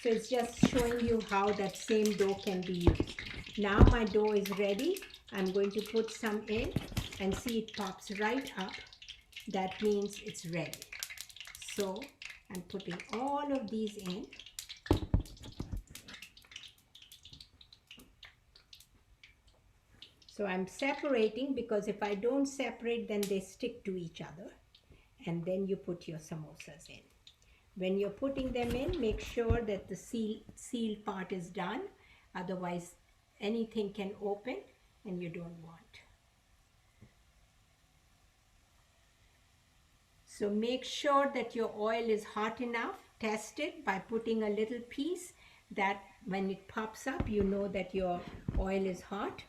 So it's just showing you how that same dough can be used. Now my dough is ready. I'm going to put some in, and see it pops right up. That means it's ready. So I'm putting all of these in. So I'm separating, because if I don't separate, then they stick to each other. And then you put your samosas in. When you're putting them in, make sure that the seal part is done. Otherwise, anything can open and you don't want. So make sure that your oil is hot enough. Test it by putting a little piece, that when it pops up, you know that your oil is hot.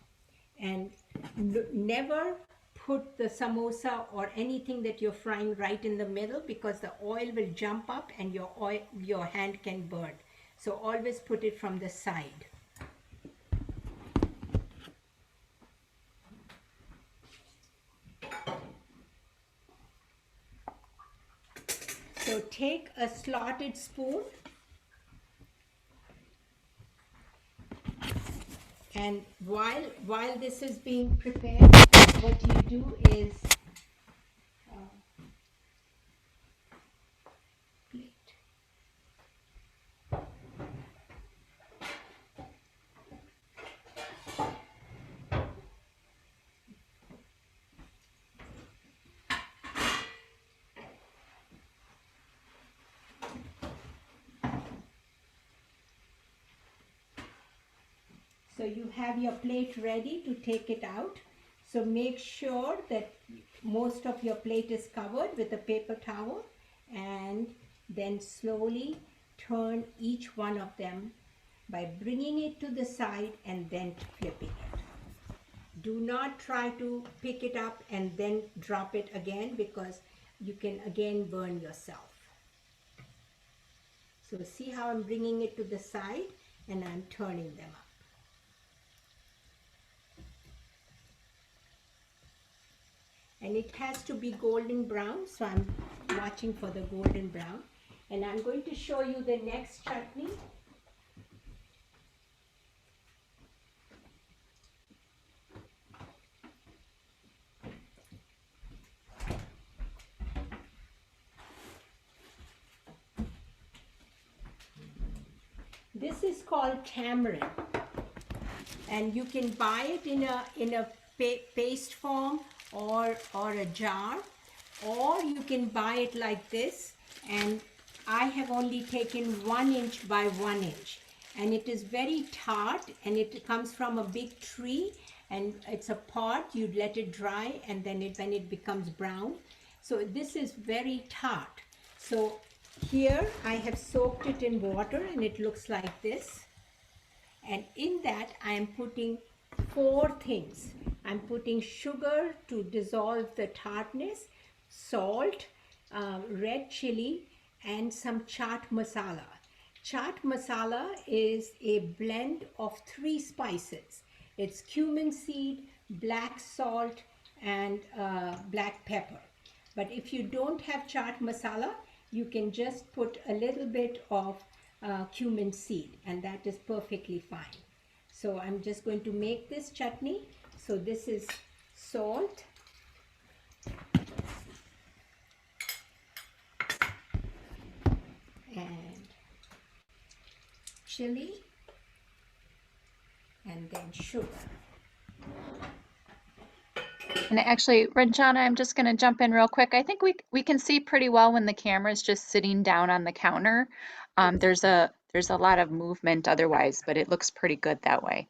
And never put the samosa or anything that you're frying right in the middle, because the oil will jump up and your hand can burn. So always put it from the side. So take a slotted spoon and while this is being prepared, what you do is so you have your plate ready to take it out. So make sure that most of your plate is covered with a paper towel, and then slowly turn each one of them by bringing it to the side and then flipping it. Do not try to pick it up and then drop it again, because you can again burn yourself. So see how I'm bringing it to the side and I'm turning them up. And it has to be golden brown, so I'm watching for the golden brown. And I'm going to show you the next chutney. This is called tamarind, and you can buy it in a paste form or a jar, or you can buy it like this. And I have only taken 1 inch by 1 inch, and it is very tart, and it comes from a big tree, and it's a pod. You let it dry, and then when it becomes brown. So this is very tart. So here I have soaked it in water, and it looks like this. And in that I am putting 4 things. I'm putting sugar to dissolve the tartness, salt, red chili, and some chaat masala. Chaat masala is a blend of 3 spices. It's cumin seed, black salt, and black pepper. But if you don't have chaat masala, you can just put a little bit of cumin seed, and that is perfectly fine. So I'm just going to make this chutney. So this is salt, and chili, and then sugar. And actually, Ranjana, I'm just going to jump in real quick. I think we can see pretty well when the camera is just sitting down on the counter. There's a lot of movement otherwise, but it looks pretty good that way.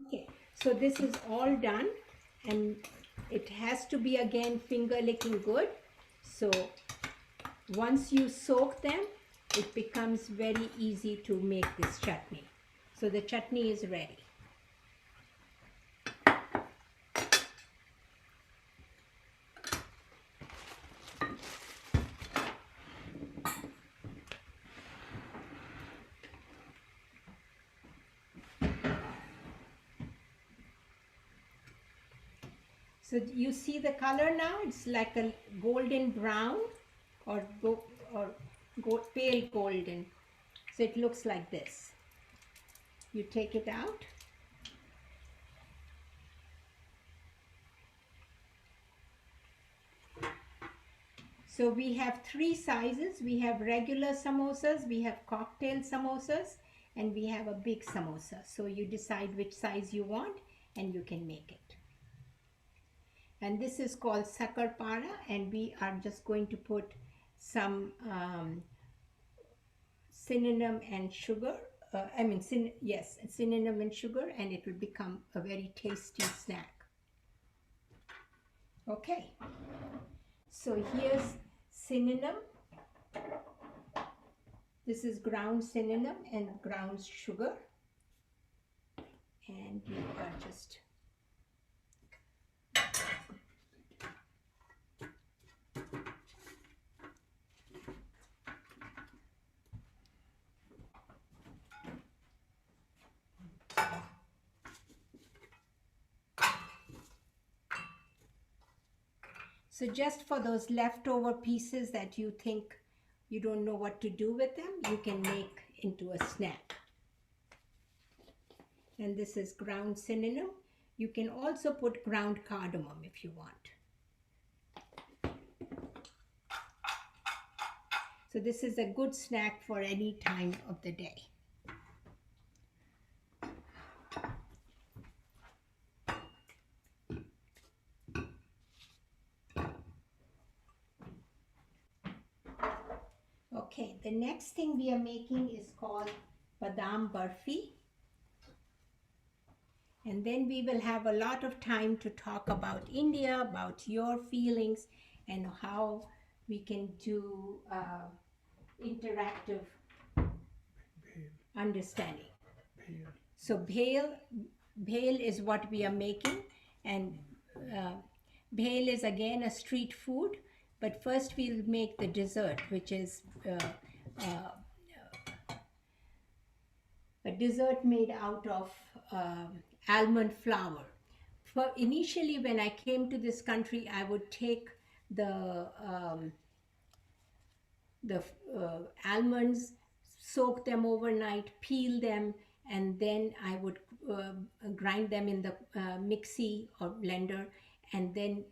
Okay, so this is all done, and it has to be again finger licking good. So once you soak them, it becomes very easy to make this chutney. So the chutney is ready. So you see the color now? It's like a golden brown or pale golden. So it looks like this. You take it out. So we have three sizes. We have regular samosas, we have cocktail samosas, and we have a big samosa. So you decide which size you want and you can make it. And this is called sakarpara, and we are just going to put some cinnamon and sugar. Cinnamon and sugar, and it will become a very tasty snack. Okay, so here's cinnamon. This is ground cinnamon and ground sugar, and we are just so just for those leftover pieces that you think you don't know what to do with them, you can make into a snack. And this is ground cinnamon. You can also put ground cardamom if you want. So this is a good snack for any time of the day. Okay, the next thing we are making is called Badam Barfi. And then we will have a lot of time to talk about India, about your feelings, and how we can do interactive understanding. So bhel is what we are making, and bhel is again a street food. But first we'll make the dessert, which is a dessert made out of almond flour. Initially, when I came to this country, I would take the almonds, soak them overnight, peel them, and then I would grind them in the mixie or blender, and then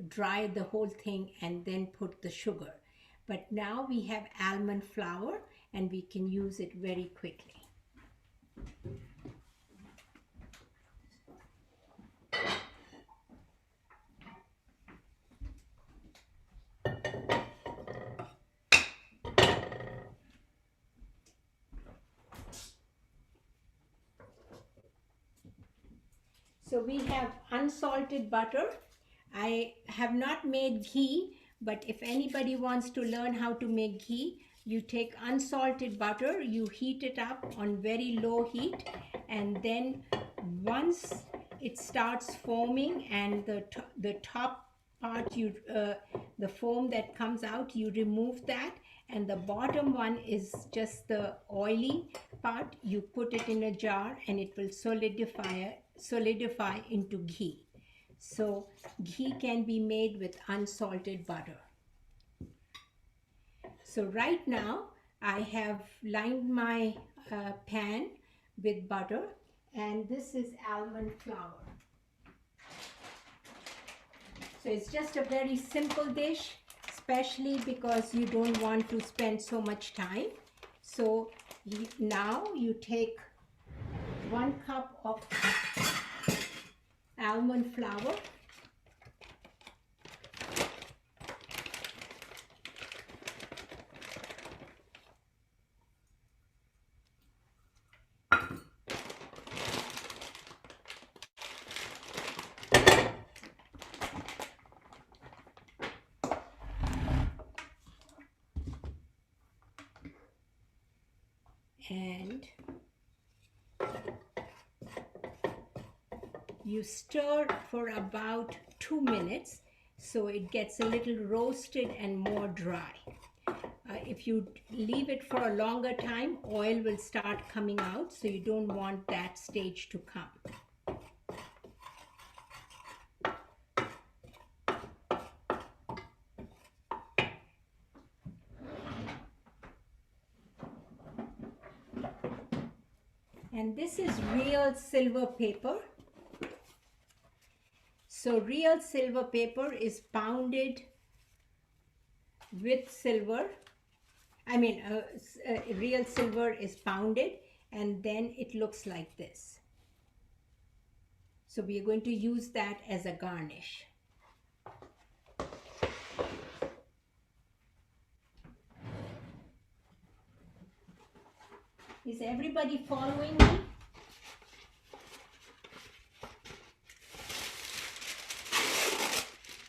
dry the whole thing and then put the sugar. But now we have almond flour and we can use it very quickly. So we have unsalted butter. I have not made ghee, but if anybody wants to learn how to make ghee, you take unsalted butter, you heat it up on very low heat, and then once it starts foaming and the top part, the foam that comes out, you remove that, and the bottom one is just the oily part. You put it in a jar and it will solidify into ghee. So ghee can be made with unsalted butter. So right now I have lined my pan with butter, and this is almond flour. So it's just a very simple dish, especially because you don't want to spend so much time. So now you take 1 cup of almond flour, and you stir for about 2 minutes so it gets a little roasted and more dry. If you leave it for a longer time, oil will start coming out, so you don't want that stage to come. And this is real silver paper. So real silver paper is pounded with silver. Real silver is pounded, and then it looks like this. So we are going to use that as a garnish. Is everybody following me?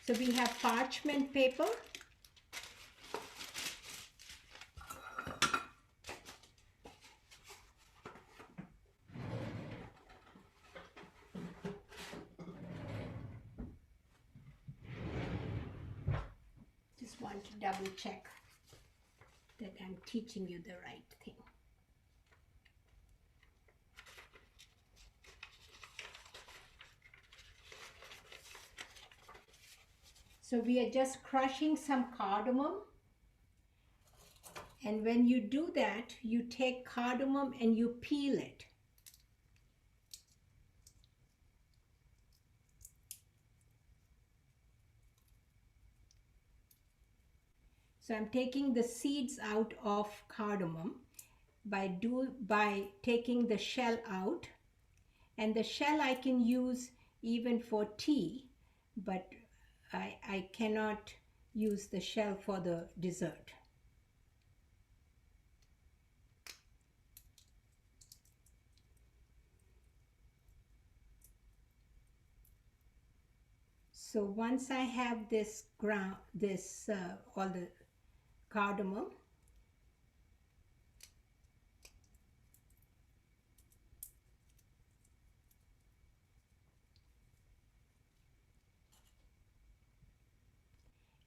So we have parchment paper. Just want to double check that I'm teaching you the right thing. So we are just crushing some cardamom, and when you do that, you take cardamom and you peel it. So I'm taking the seeds out of cardamom by taking the shell out, and the shell I can use even for tea, but I cannot use the shell for the dessert. So once I have this all the cardamom,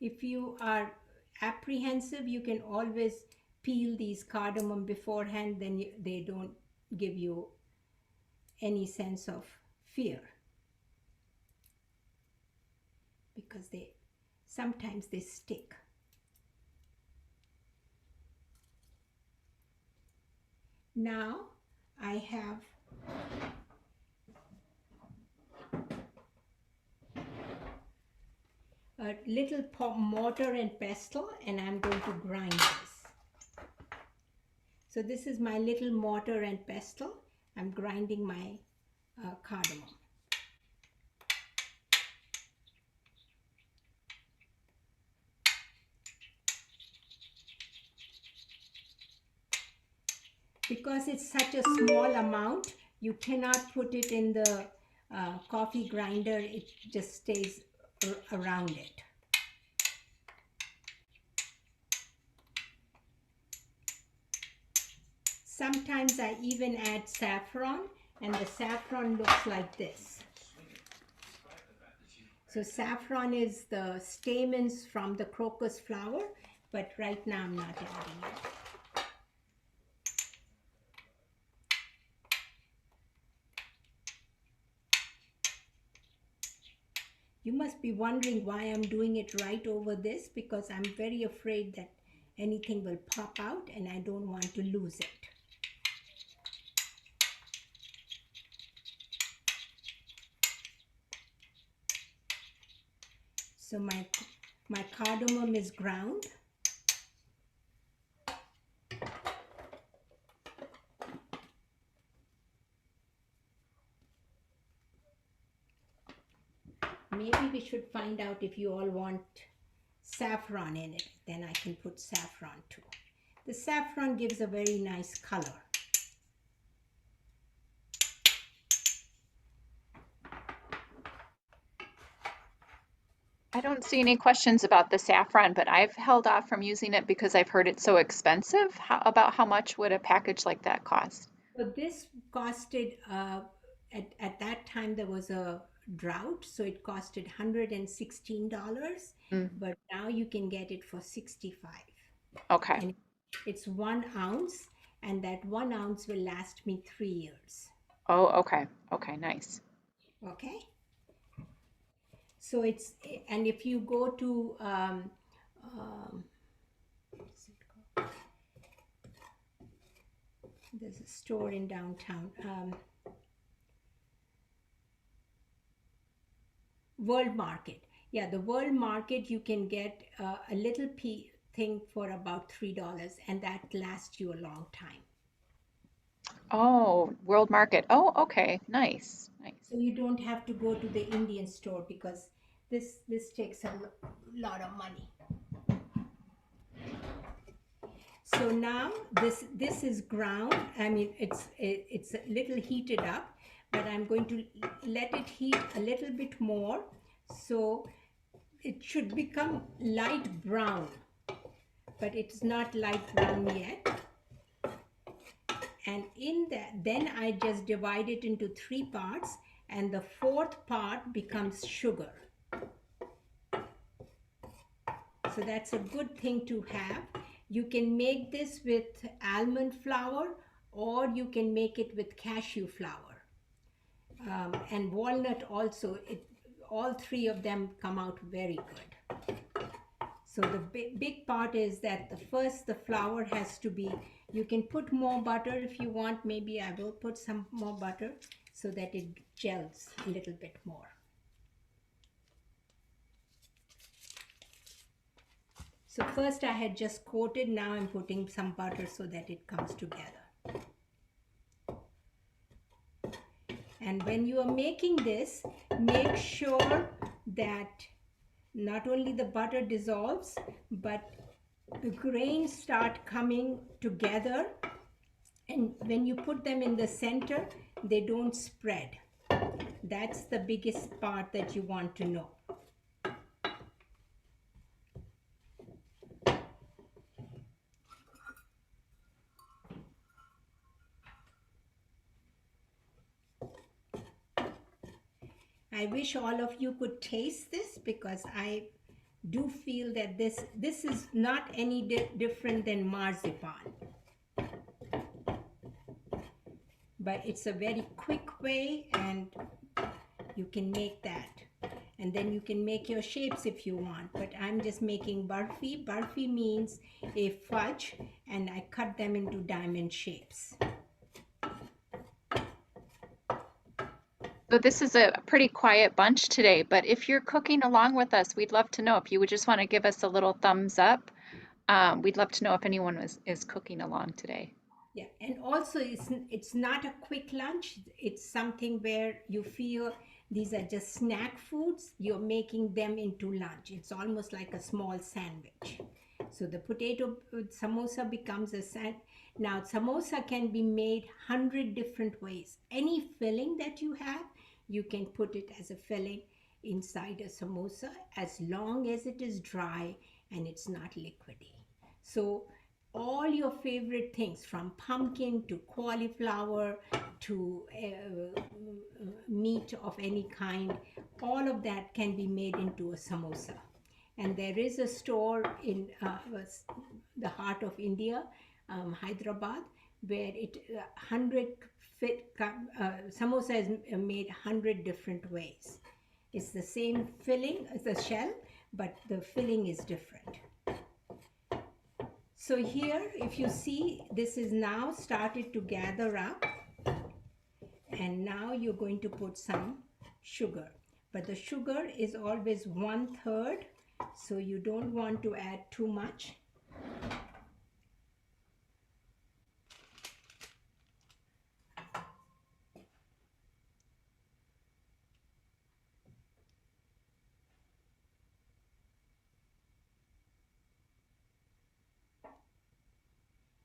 if you are apprehensive, you can always peel these cardamom beforehand, then they don't give you any sense of fear, because sometimes they stick. Now I have a little mortar and pestle, and I'm going to grind this. So this is my little mortar and pestle. I'm grinding my cardamom. Because it's such a small amount, you cannot put it in the coffee grinder. It just stays around it. Sometimes I even add saffron, and the saffron looks like this. So saffron is the stamens from the crocus flower, but right now I'm not adding it. You must be wondering why I'm doing it right over this, because I'm very afraid that anything will pop out and I don't want to lose it. So my cardamom is ground. Maybe we should find out if you all want saffron in it. Then I can put saffron too. The saffron gives a very nice color. I don't see any questions about the saffron, but I've held off from using it because I've heard it's so expensive. About how much would a package like that cost? But this costed, at that time there was a drought, so it costed $116, Mm, but now you can get it for 65. okay. And it's 1 ounce, and that 1 ounce will last me 3 years. Oh, okay. Okay, nice. Okay? So it's, and if you go to, what's it called? There's a store in downtown, World Market. Yeah, the World Market, you can get a little thing for about $3, and that lasts you a long time. Oh, World Market. Oh, okay. Nice. Nice. So you don't have to go to the Indian store because this takes a lot of money. So now this is ground. I mean, it's a little heated up, but I'm going to let it heat a little bit more, so it should become light brown, but it's not light brown yet. And in that, then I just divide it into 3 parts, and the 4th part becomes sugar. So that's a good thing to have. You can make this with almond flour, or you can make it with cashew flour, and walnut also. All 3 of them come out very good. So the big part is that the flour has to be, you can put more butter if you want. Maybe I will put some more butter so that it gels a little bit more. So first I had just coated, now I'm putting some butter so that it comes together. And when you are making this, make sure that not only the butter dissolves, but the grains start coming together, and when you put them in the center, they don't spread. That's the biggest part that you want to know. I wish all of you could taste this, because I do feel that this is not any different than marzipan. But it's a very quick way, and you can make that. And then you can make your shapes if you want. But I'm just making barfi. Barfi means a fudge, and I cut them into diamond shapes. So this is a pretty quiet bunch today, but if you're cooking along with us, we'd love to know. If you would just want to give us a little thumbs up, we'd love to know if anyone is cooking along today. Yeah, and also it's not a quick lunch. It's something where you feel these are just snack foods. You're making them into lunch. It's almost like a small sandwich. So the potato samosa becomes a Now samosa can be made 100 different ways. Any filling that you have, you can put it as a filling inside a samosa, as long as it is dry and it's not liquidy. So all your favorite things, from pumpkin to cauliflower to meat of any kind, all of that can be made into a samosa. And there is a store in the heart of India, Hyderabad, where 100 samosa is made 100 different ways. It's the same filling as the shell, but the filling is different. So here, if you see, this is now started to gather up, and now you're going to put some sugar. But the sugar is always 1/3, so you don't want to add too much.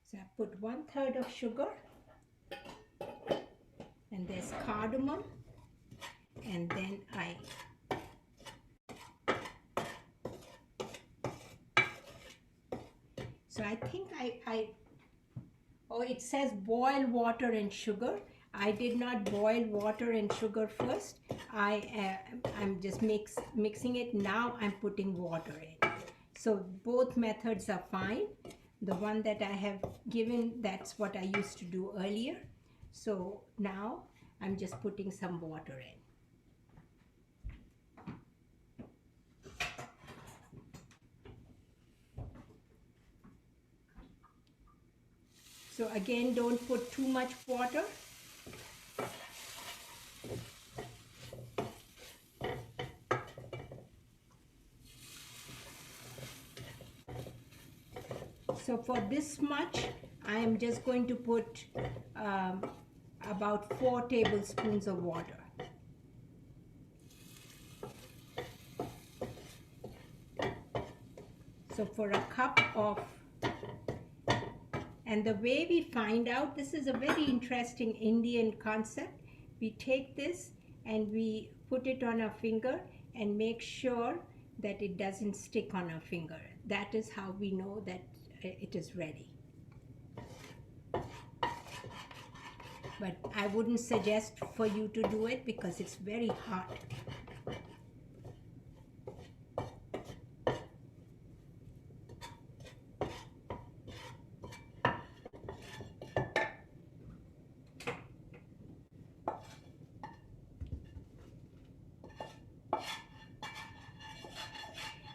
So I put 1/3 of sugar, and there's cardamom, and then so I think oh, it says boil water and sugar. I did not boil water and sugar first. I'm just mixing it. Now I'm putting water in. So both methods are fine. The one that I have given, that's what I used to do earlier. So now I'm just putting some water in. So again, don't put too much water. So for this much, I am just going to put about 4 tablespoons of water. So for a cup of, and the way we find out, this is a very interesting Indian concept. We take this and we put it on our finger and make sure that it doesn't stick on our finger. That is how we know that it is ready. But I wouldn't suggest for you to do it because it's very hot.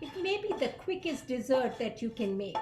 It may be the quickest dessert that you can make.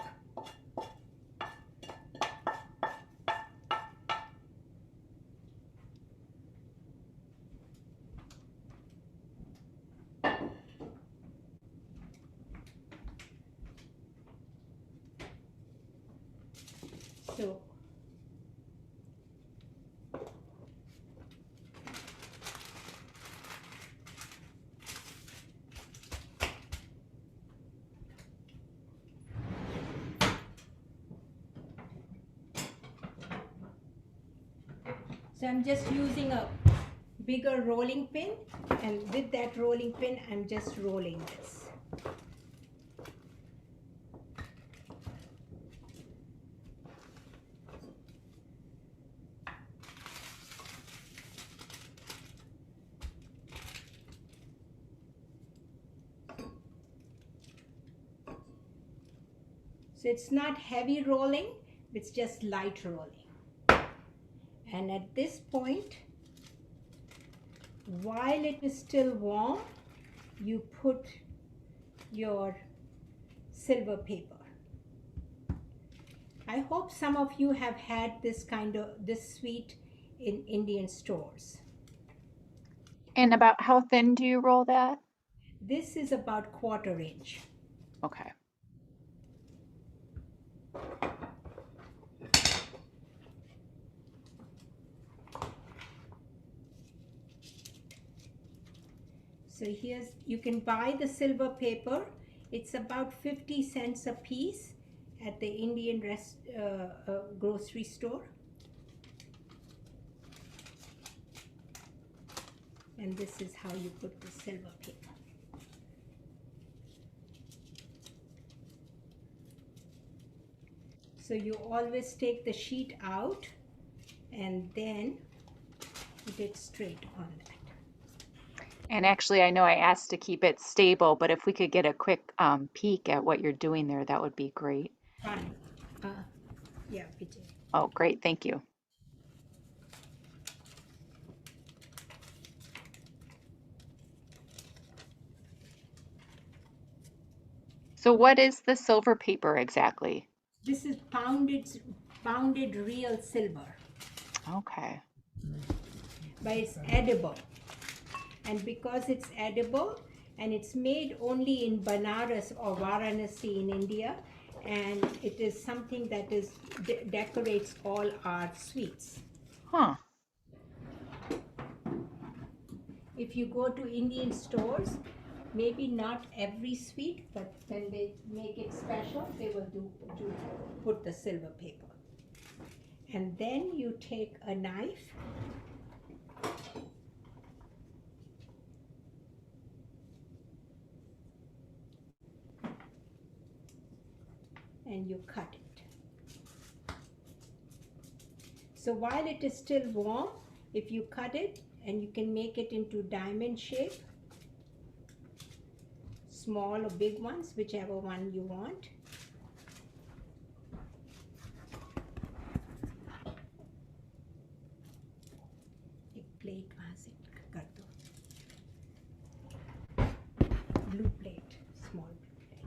So I'm just using a bigger rolling pin, and with that rolling pin I'm just rolling this. So it's not heavy rolling, it's just light rolling. And at this point, while it is still warm, you put your silver paper. I hope some of you have had this sweet in Indian stores. And about how thin do you roll that? This is about 1/4 inch. Okay. So you can buy the silver paper. It's about 50 cents a piece at the Indian grocery store. And this is how you put the silver paper. So you always take the sheet out and then put it straight on that. And actually, I know I asked to keep it stable, but if we could get a quick peek at what you're doing there, that would be great. Fine. Yeah, we did. Oh, great. Thank you. So what is the silver paper exactly? This is pounded real silver, Okay. but it's edible. And because it's edible, and it's made only in Banaras or Varanasi in India, and it is something that is decorates all our sweets. Huh. If you go to Indian stores, maybe not every sweet, but when they make it special, they will do put the silver paper. And then you take a knife and you cut it. So while it is still warm, if you cut it, and you can make it into diamond shape, small or big ones, whichever one you want. एक plate वहाँ से कर दो. Blue plate, small blue plate.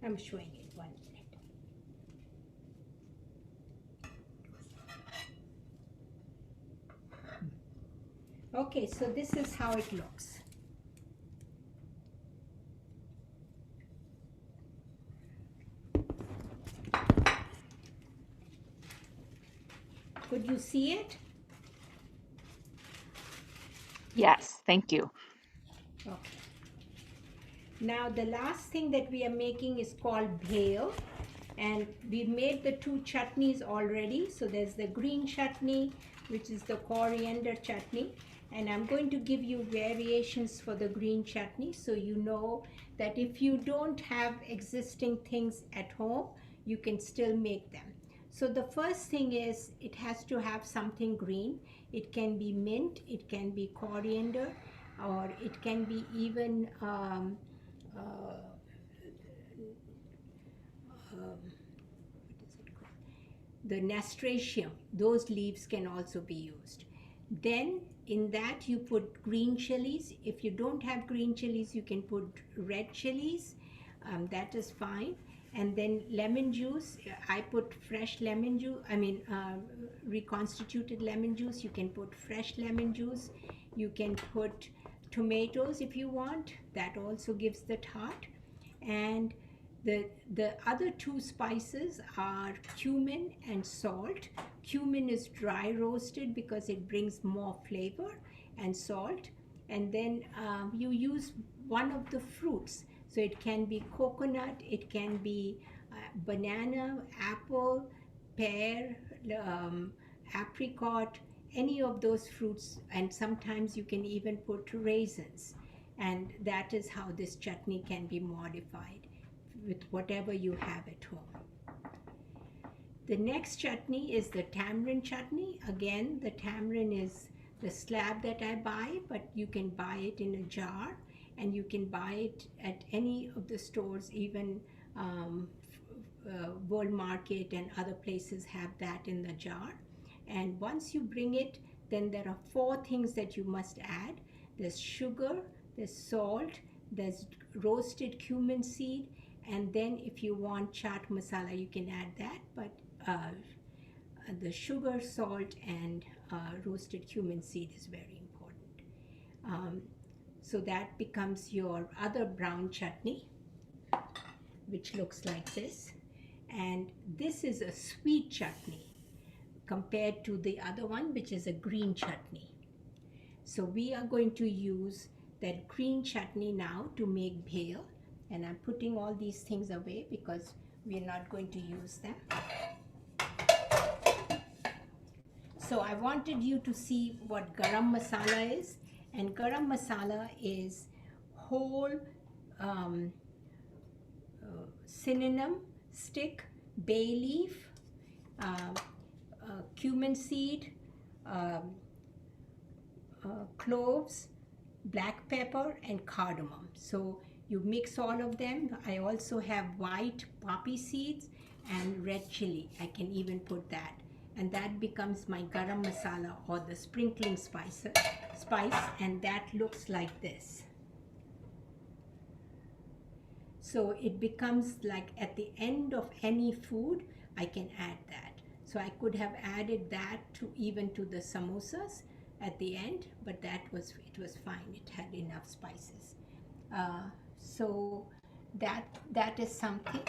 I'm showing it 1 minute. Okay, so this is how it looks. Could you see it? Yes, thank you. Okay. Now the last thing that we are making is called bhel, and we made the 2 chutneys already. So there's the green chutney, which is the coriander chutney, and I'm going to give you variations for the green chutney, so you know that if you don't have existing things at home, you can still make them. So the first thing is it has to have something green. It can be mint, it can be coriander, or it can be even what is it called? The nasturtium. Those leaves can also be used. Then in that you put green chilies. If you don't have green chilies, you can put red chilies. That is fine. And then lemon juice. I put fresh lemon juice. Reconstituted lemon juice. You can put fresh lemon juice. You can put tomatoes if you want. That also gives the tart. And the other 2 spices are cumin and salt. Cumin is dry roasted because it brings more flavor, and salt. And then you use one of the fruits. So it can be coconut, it can be banana, apple, pear, apricot, any of those fruits. And sometimes you can even put raisins. And that is how this chutney can be modified with whatever you have at home. The next chutney is the tamarind chutney. Again, the tamarind is the slab that I buy, but you can buy it in a jar, and you can buy it at any of the stores, even World Market and other places have that in the jar. And once you bring it, then there are 4 things that you must add. There's sugar, there's salt, there's roasted cumin seed, and then if you want chaat masala, you can add that. But the sugar, salt, and roasted cumin seed is very important. So that becomes your other brown chutney, which looks like this. And this is a sweet chutney compared to the other one, which is a green chutney. So we are going to use that green chutney now to make bhel. And I'm putting all these things away because we're not going to use them. So I wanted you to see what garam masala is. And garam masala is whole cinnamon stick, bay leaf, cumin seed, um, cloves, black pepper, and cardamom. So you mix all of them. I also have white poppy seeds and red chili. I can even put that. And that becomes my garam masala, or the sprinkling spice, and that looks like this. So it becomes like at the end of any food, I can add that. So I could have added that to even to the samosas at the end, but it was fine. It had enough spices. So that is something.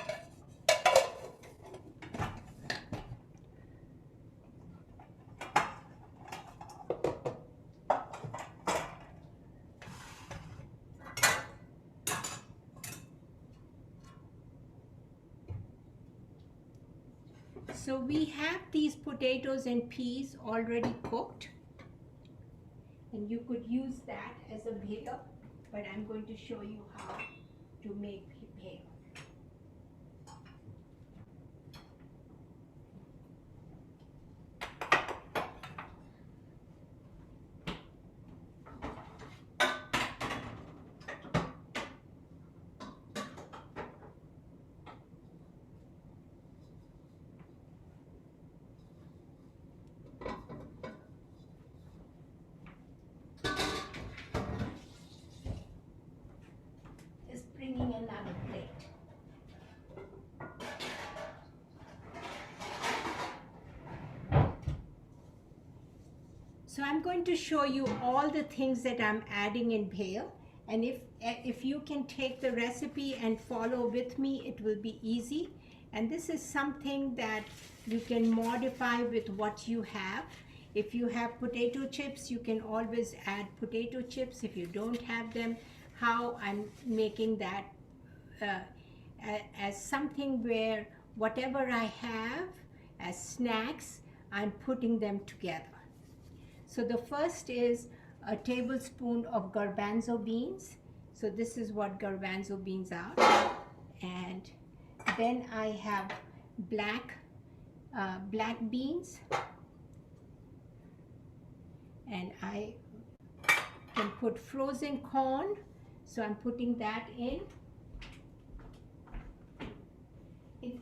So we have these potatoes and peas already cooked, and you could use that as a bhel, but I'm going to show you how to make bhel. Bringing another plate. So I'm going to show you all the things that I'm adding in bhel, and if you can take the recipe and follow with me, it will be easy. And this is something that you can modify with what you have. If you have potato chips, you can always add potato chips. If you don't have them, how I'm making that as something where whatever I have as snacks, I'm putting them together. So the first is a tablespoon of garbanzo beans. So this is what garbanzo beans are. And then I have black beans, and I can put frozen corn, so I'm putting that in.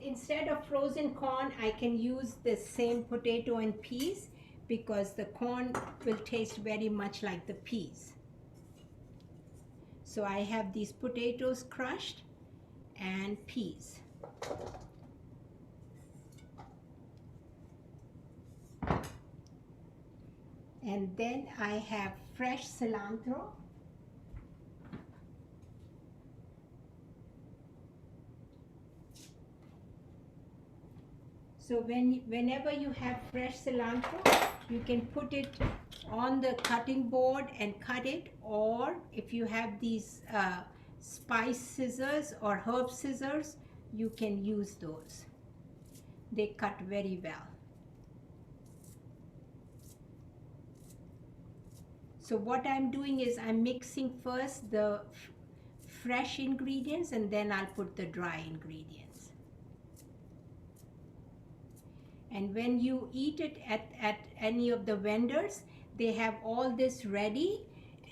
Instead of frozen corn, I can use the same potato and peas, because the corn will taste very much like the peas. So I have these potatoes crushed and peas. And then I have fresh cilantro. So whenever you have fresh cilantro, you can put it on the cutting board and cut it, or if you have these spice scissors or herb scissors, you can use those. They cut very well. So what I'm doing is I'm mixing first the fresh ingredients, and then I'll put the dry ingredients. And when you eat it at any of the vendors, they have all this ready,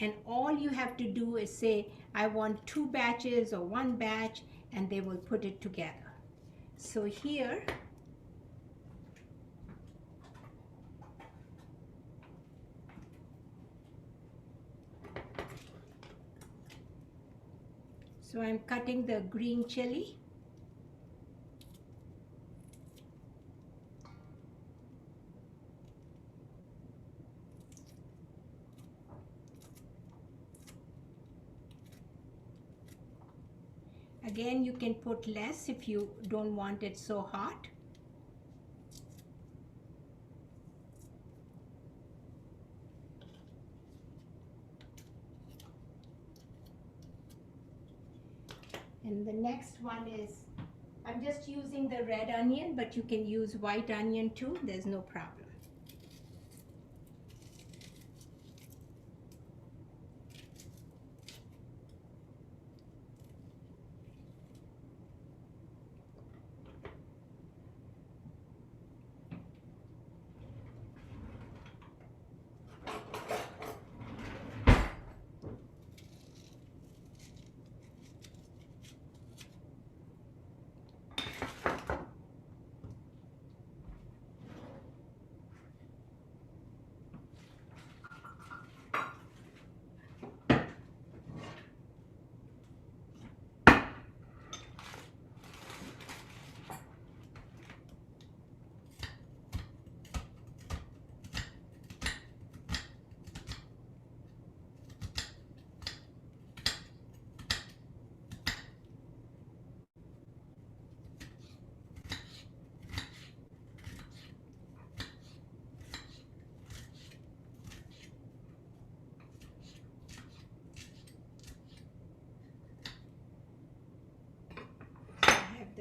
and all you have to do is say, I want 2 batches or 1 batch, and they will put it together. So here, so I'm cutting the green chili. Again, you can put less if you don't want it so hot. And the next one is, I'm just using the red onion, but you can use white onion too, there's no problem.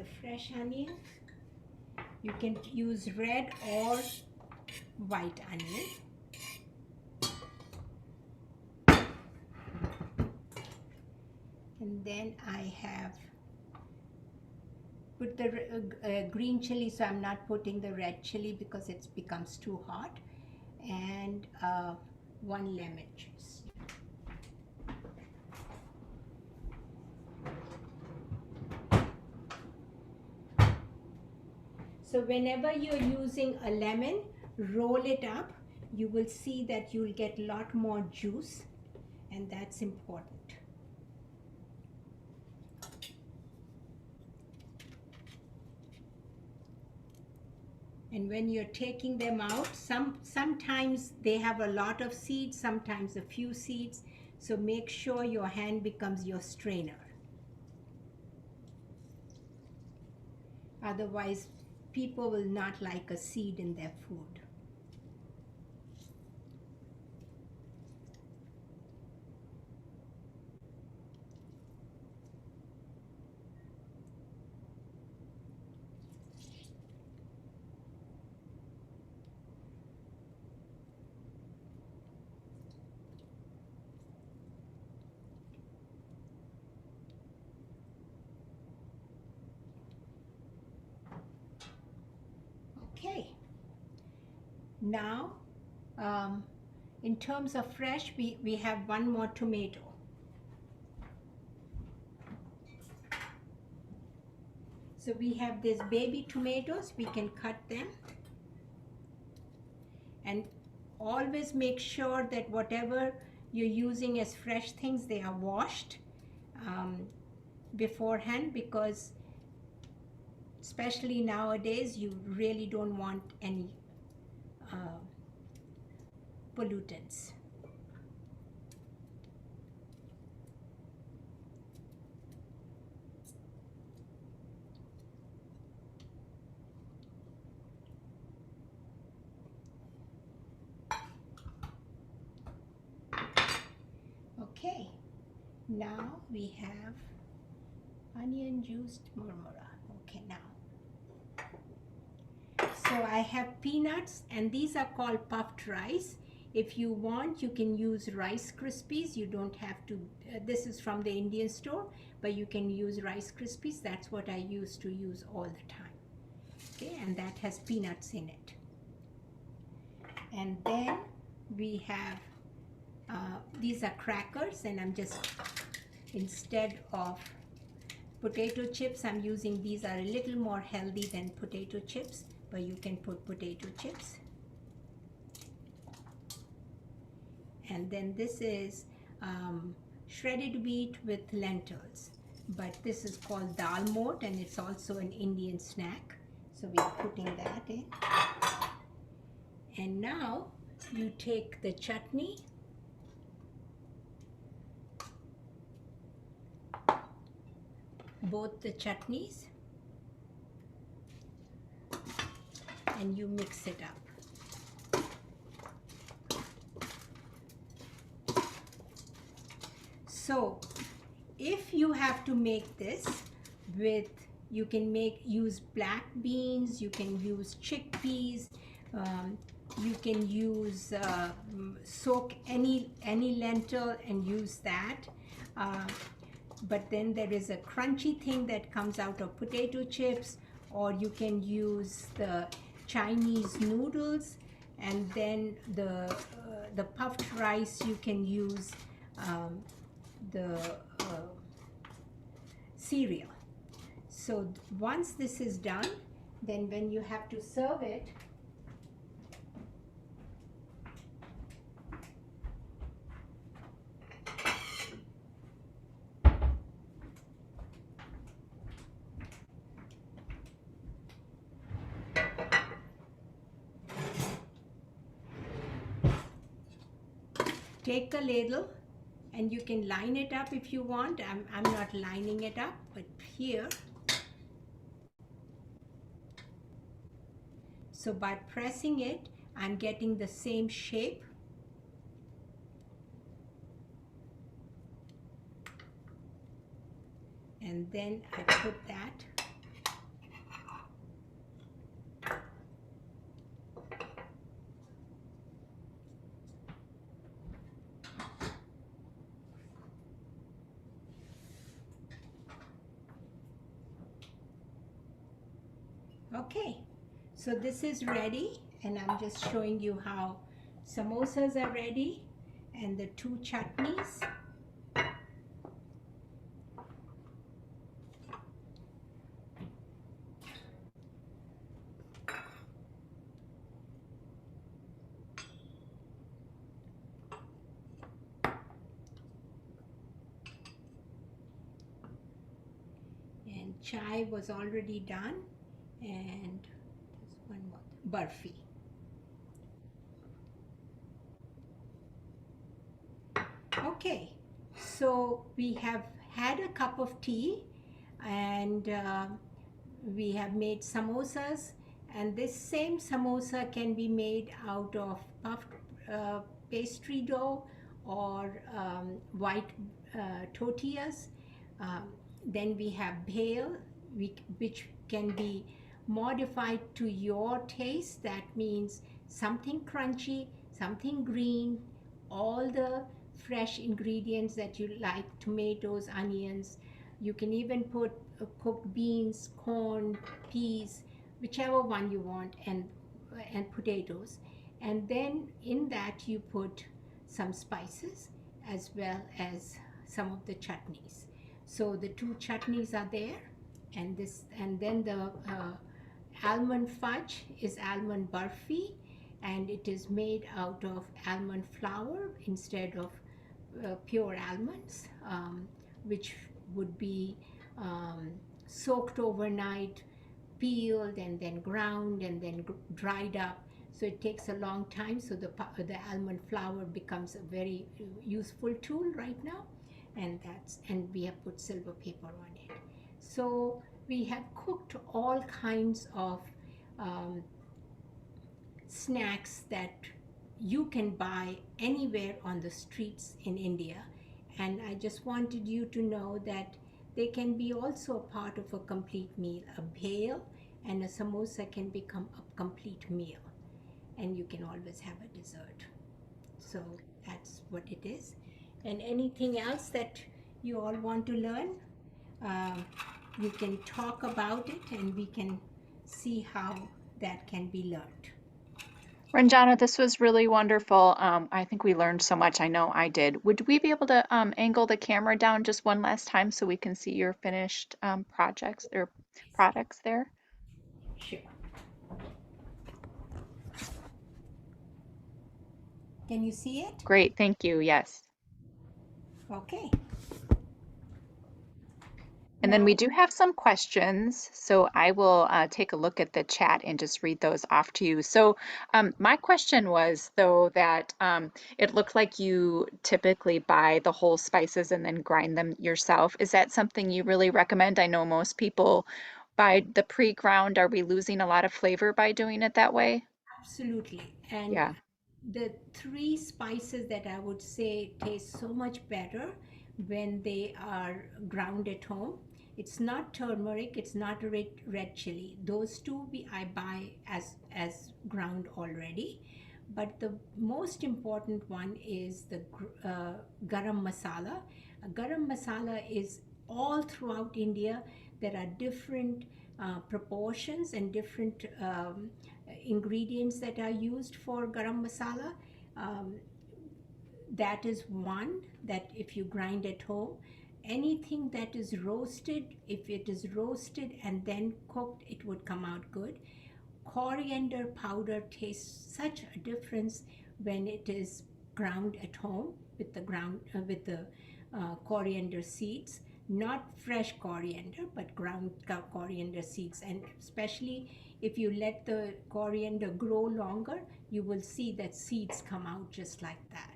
the fresh onion. You can use red or white onion. And then I have put the green chili, so I'm not putting the red chili because it becomes too hot, and 1 lemon juice. So whenever you're using a lemon, roll it up. You will see that you'll get a lot more juice, and that's important. And when you're taking them out, sometimes they have a lot of seeds, sometimes a few seeds. So make sure your hand becomes your strainer. Otherwise, people will not like a seed in their food. Okay. Now, in terms of fresh, we have 1 more tomato. So we have these baby tomatoes, we can cut them. And always make sure that whatever you're using as fresh things, they are washed beforehand, because especially nowadays, you really don't want any pollutants. Okay, now we have onion juiced murmura. Okay, now. So I have peanuts, and these are called puffed rice. If you want, you can use Rice Krispies. You don't have to, this is from the Indian store, but you can use Rice Krispies. That's what I used to use all the time. Okay, and that has peanuts in it. And then we have, these are crackers, and I'm just, instead of potato chips, I'm using, these are a little more healthy than potato chips, but you can put potato chips. And then this is shredded wheat with lentils, but this is called dal moat, and it's also an Indian snack. So we're putting that in. And now you take the chutney, both the chutneys, and you mix it up. So if you have to make this with, you can use black beans, you can use chickpeas, you can use soak any lentil and use that. But then there is a crunchy thing that comes out of potato chips, or you can use the Chinese noodles, and then the puffed rice, you can use the cereal. So once this is done, then when you have to serve it, take the ladle, and you can line it up if you want. I'm not lining it up, but here. So by pressing it, I'm getting the same shape. And then I put that Okay, so this is ready, and I'm just showing you how samosas are ready and the two chutneys. And chai was already done, and there's one more, barfi. Okay, so we have had a cup of tea, and we have made samosas, and this same samosa can be made out of puffed uh, pastry dough or white tortillas. Um, then we have bhel, which can be modified to your taste. That means something crunchy, something green, all the fresh ingredients that you like, tomatoes, onions. You can even put cooked beans, corn, peas, whichever one you want, and potatoes. And then in that you put some spices as well as some of the chutneys. So the two chutneys are there, and then the almond fudge is almond barfi, and it is made out of almond flour instead of pure almonds, which would be um, soaked overnight, peeled, and then ground, and then dried up. So it takes a long time. So the almond flour becomes a very useful tool right now, and we have put silver paper on it. So we have cooked all kinds of um, snacks that you can buy anywhere on the streets in India. And I just wanted you to know that they can be also a part of a complete meal. A bhel and a samosa can become a complete meal, and you can always have a dessert. So that's what it is. And anything else that you all want to learn, um, you can talk about it, and we can see how that can be learned. Ranjana, this was really wonderful. I think we learned so much. I know I did. Would we be able to angle the camera down just one last time so we can see your finished projects or products there? Sure. Can you see it? Great, thank you. Yes. Okay. And then we Now, do have some questions, so I will take a look at the chat and just read those off to you. So my question was, though, that it looked like you typically buy the whole spices and then grind them yourself. Is that something you really recommend? I know most people buy the pre-ground. Are we losing a lot of flavor by doing it that way? absolutely. And Yeah. the three spices that I would say taste so much better when they are ground at home. It's not turmeric, it's not red chili. Those two I buy as ground already. But the most important one is the garam masala. Garam masala is all throughout India. There are different proportions and different ingredients that are used for garam masala. Um, that is one that if you grind at home, anything that is roasted, if it is roasted and then cooked, it would come out good. Coriander powder tastes such a difference when it is ground at home with the coriander seeds, not fresh coriander but ground coriander seeds. And especially if you let the coriander grow longer, you will see that seeds come out just like that.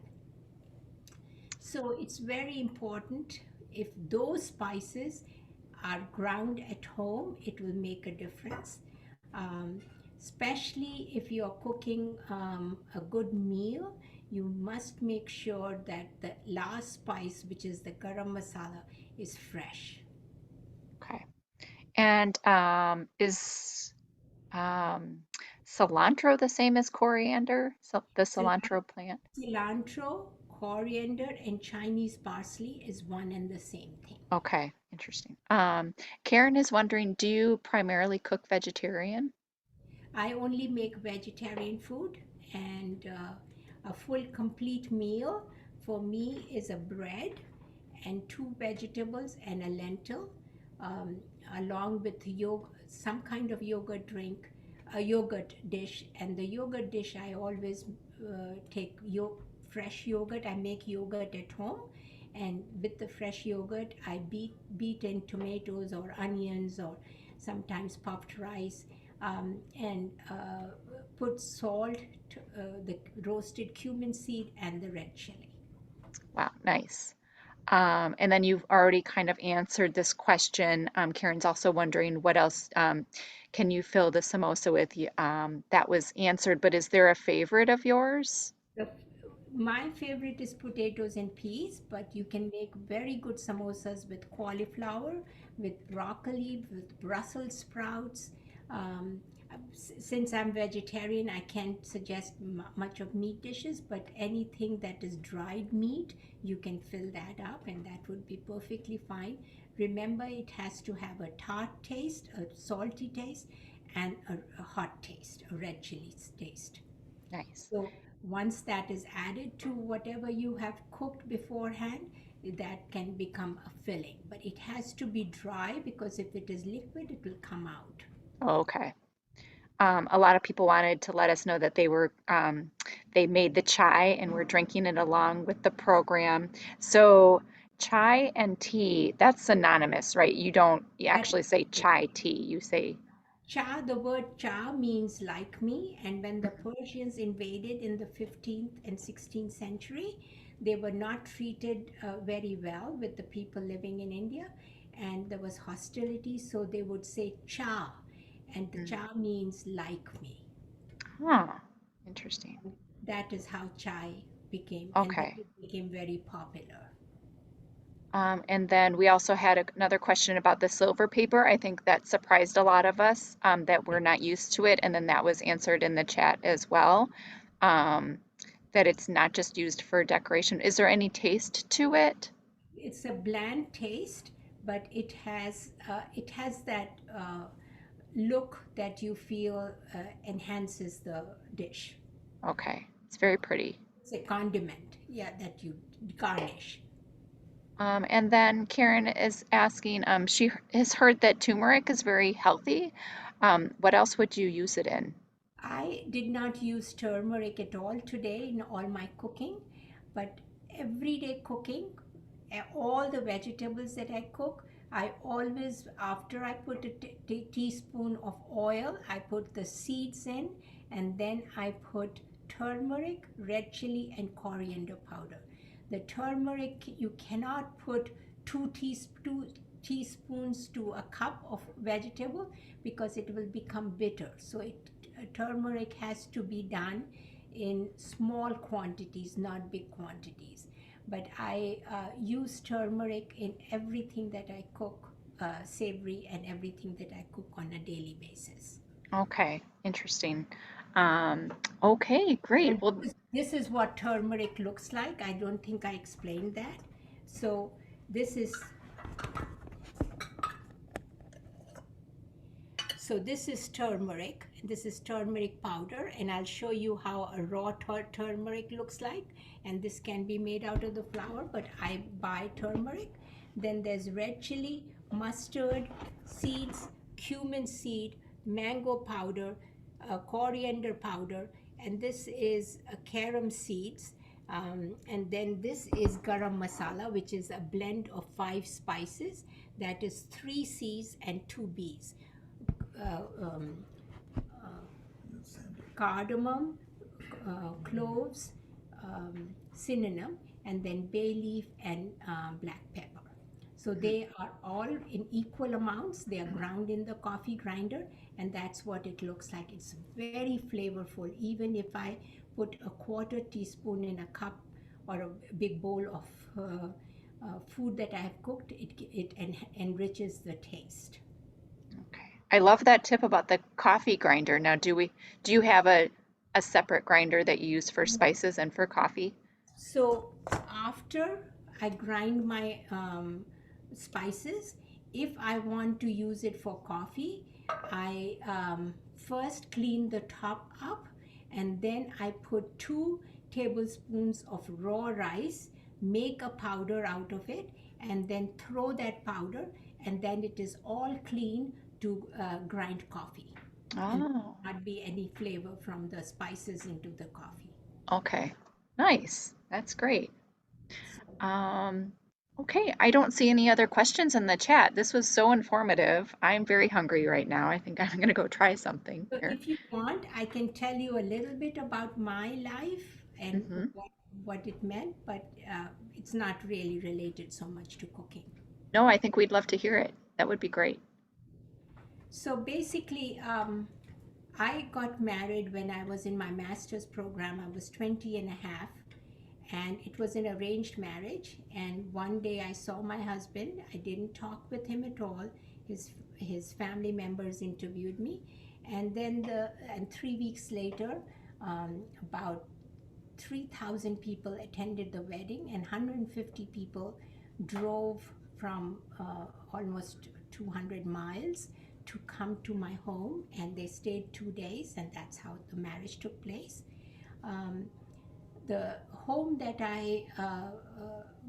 So it's very important. If those spices are ground at home, it will make a difference. Um, Especially if you're cooking a good meal, you must make sure that the last spice, which is the garam masala, is fresh. Okay. And is um, cilantro the same as coriander? So the cilantro plant? Cilantro, coriander and Chinese parsley is one and the same thing. Okay, interesting. Karen is wondering, do you primarily cook vegetarian? I only make vegetarian food, and a full complete meal for me is a bread and two vegetables and a lentil, um, along with some kind of yogurt drink, a yogurt dish. And the yogurt dish, I always take fresh yogurt. I make yogurt at home, and with the fresh yogurt, I beat in tomatoes or onions or sometimes puffed rice, and put salt, the roasted cumin seed, and the red chili. Wow, nice. And then you've already kind of answered this question. Karen's also wondering what else can you fill the samosa with? That was answered, but is there a favorite of yours? The, my favorite is potatoes and peas, but you can make very good samosas with cauliflower, with broccoli, with Brussels sprouts. Um, since I'm vegetarian, I can't suggest much of meat dishes, but anything that is dried meat, you can fill that up, and that would be perfectly fine. Remember, it has to have a tart taste, a salty taste, and a hot taste, a red chili taste. Nice. So once that is added to whatever you have cooked beforehand, that can become a filling. But it has to be dry, because if it is liquid, it will come out. Okay. A lot of people wanted to let us know that they made the chai and were drinking it along with the program. So chai and tea, that's synonymous, right? You That actually say chai tea. You say, Cha, the word cha means like me, and when the Persians invaded in the 15th and 16th century, they were not treated very well with the people living in India, and there was hostility, so they would say cha, and the mm, cha means like me. huh, interesting. That is how chai became, and then Okay. it became very popular. And then we also had another question about the silver paper. I think that surprised a lot of us that we're not used to it. And then that was answered in the chat as well, um, that it's not just used for decoration. Is there any taste to it? It's a bland taste, but it has that look that you feel enhances the dish. Okay, it's very pretty. It's a condiment, yeah, that you garnish. And then Karen is asking, she has heard that turmeric is very healthy. What else would you use it in? I did not use turmeric at all today in all my cooking, but everyday cooking, all the vegetables that I cook, I always, after I put a teaspoon of oil, I put the seeds in, and then I put turmeric, red chili, and coriander powder. The turmeric, you cannot put two teaspoons to a cup of vegetable, because it will become bitter. So turmeric has to be done in small quantities, not big quantities. But I use turmeric in everything that I cook, savory, and everything that I cook on a daily basis. Okay, interesting. Um, okay, great. And Well, this is what turmeric looks like. I don't think I explained that. So this is So this is turmeric. This is turmeric powder, and I'll show you how a raw turmeric looks like. And this can be made out of the flour, but I buy turmeric. Then there's red chili, mustard seeds, cumin seed, mango powder, coriander powder, and this is carom seeds. And then this is garam masala, which is a blend of 5 spices. That is 3 C's and 2 B's. uh, um, Cardamom, cloves, cinnamon, and then bay leaf and black pepper. So they are all in equal amounts. They are ground in the coffee grinder, and that's what it looks like. It's very flavorful. Even if I put a quarter teaspoon in a cup or a big bowl of food that I have cooked, it enriches the taste. okay. I love that tip about the coffee grinder. Now, do you have a separate grinder that you use for spices and for coffee? So after I grind my spices, if I want to use it for coffee, I first clean the top up, and then I put 2 tablespoons of raw rice, make a powder out of it, and then throw that powder, and then it is all clean to grind coffee. And Oh, not be any flavor from the spices into the coffee. okay. Nice. That's great. Um, okay, I don't see any other questions in the chat. This was so informative. I'm very hungry right now. I think I'm gonna go try something So here. if you want, I can tell you a little bit about my life and Hmm. what it meant, but it's not really related so much to cooking. No, I think we'd love to hear it. That would be great. So basically, I got married when I was in my master's program. I was 20 and a half, and it was an arranged marriage. And one day I saw my husband. I didn't talk with him at all. His family members interviewed me, and then 3 weeks later, about 3,000 people attended the wedding, and 150 people drove from almost 200 miles to come to my home, and they stayed 2 days, and that's how the marriage took place. Um, the home that I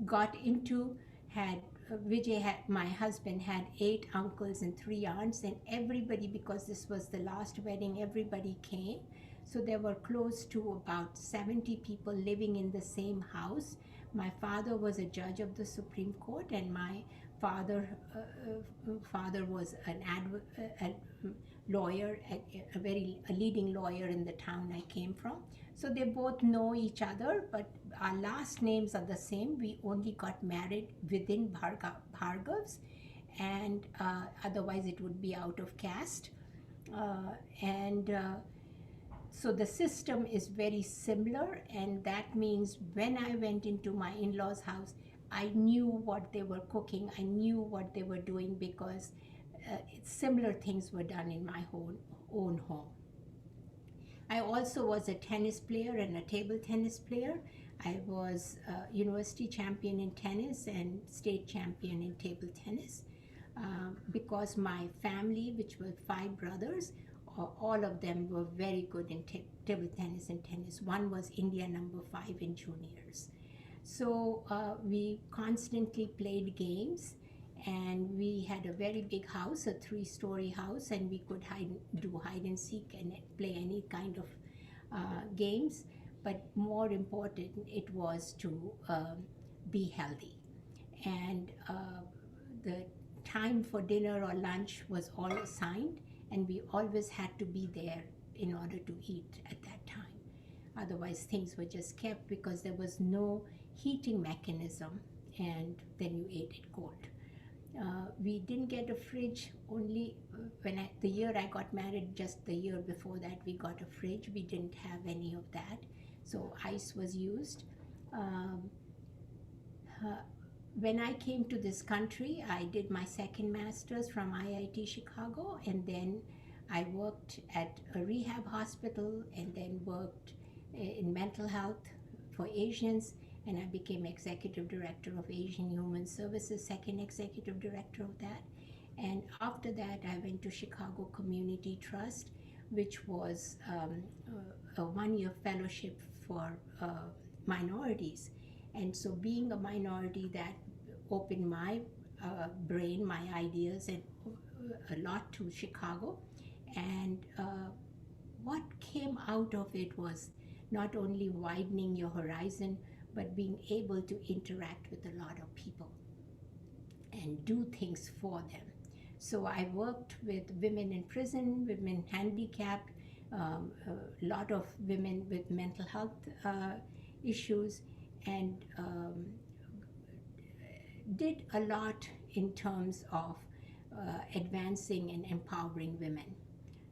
got into had Vijay had my husband had 8 uncles and 3 aunts, and everybody, because this was the last wedding, everybody came. So there were close to about 70 people living in the same house. My father was a judge of the Supreme Court, and my father father was a lawyer, a leading lawyer in the town I came from. So they both know each other, but our last names are the same. We only got married within Bhargavs, and otherwise it would be out of caste. And So the system is very similar, and that means when I went into my in-laws' house, I knew what they were cooking, I knew what they were doing, because similar things were done in my own home. I also was a tennis player and a table tennis player. I was a university champion in tennis and state champion in table tennis. Because my family, which were 5 brothers, all of them were very good in table tennis and tennis. One was India #5 in juniors. So we constantly played games, and we had a very big house, a 3-story house, and we could do hide and seek and play any kind of games. But more important, it was to be healthy. And the time for dinner or lunch was all assigned, and we always had to be there in order to eat at that time. Otherwise, things were just kept because there was no heating mechanism, and then you ate it cold. We didn't get a fridge only the year I got married. Just the year before that, we got a fridge. We didn't have any of that, so ice was used. Um, uh, when I came to this country, I did my second master's from IIT Chicago, and then I worked at a rehab hospital, and then worked in mental health for Asians, and I became executive director of Asian Human Services, second executive director of that. And after that, I went to Chicago Community Trust, which was a 1-year fellowship for minorities. And so, being a minority, that opened my brain, my ideas, and a lot to Chicago. And what came out of it was not only widening your horizon, but being able to interact with a lot of people and do things for them. So I worked with women in prison, women handicapped, a lot of women with mental health issues, and did a lot in terms of advancing and empowering women.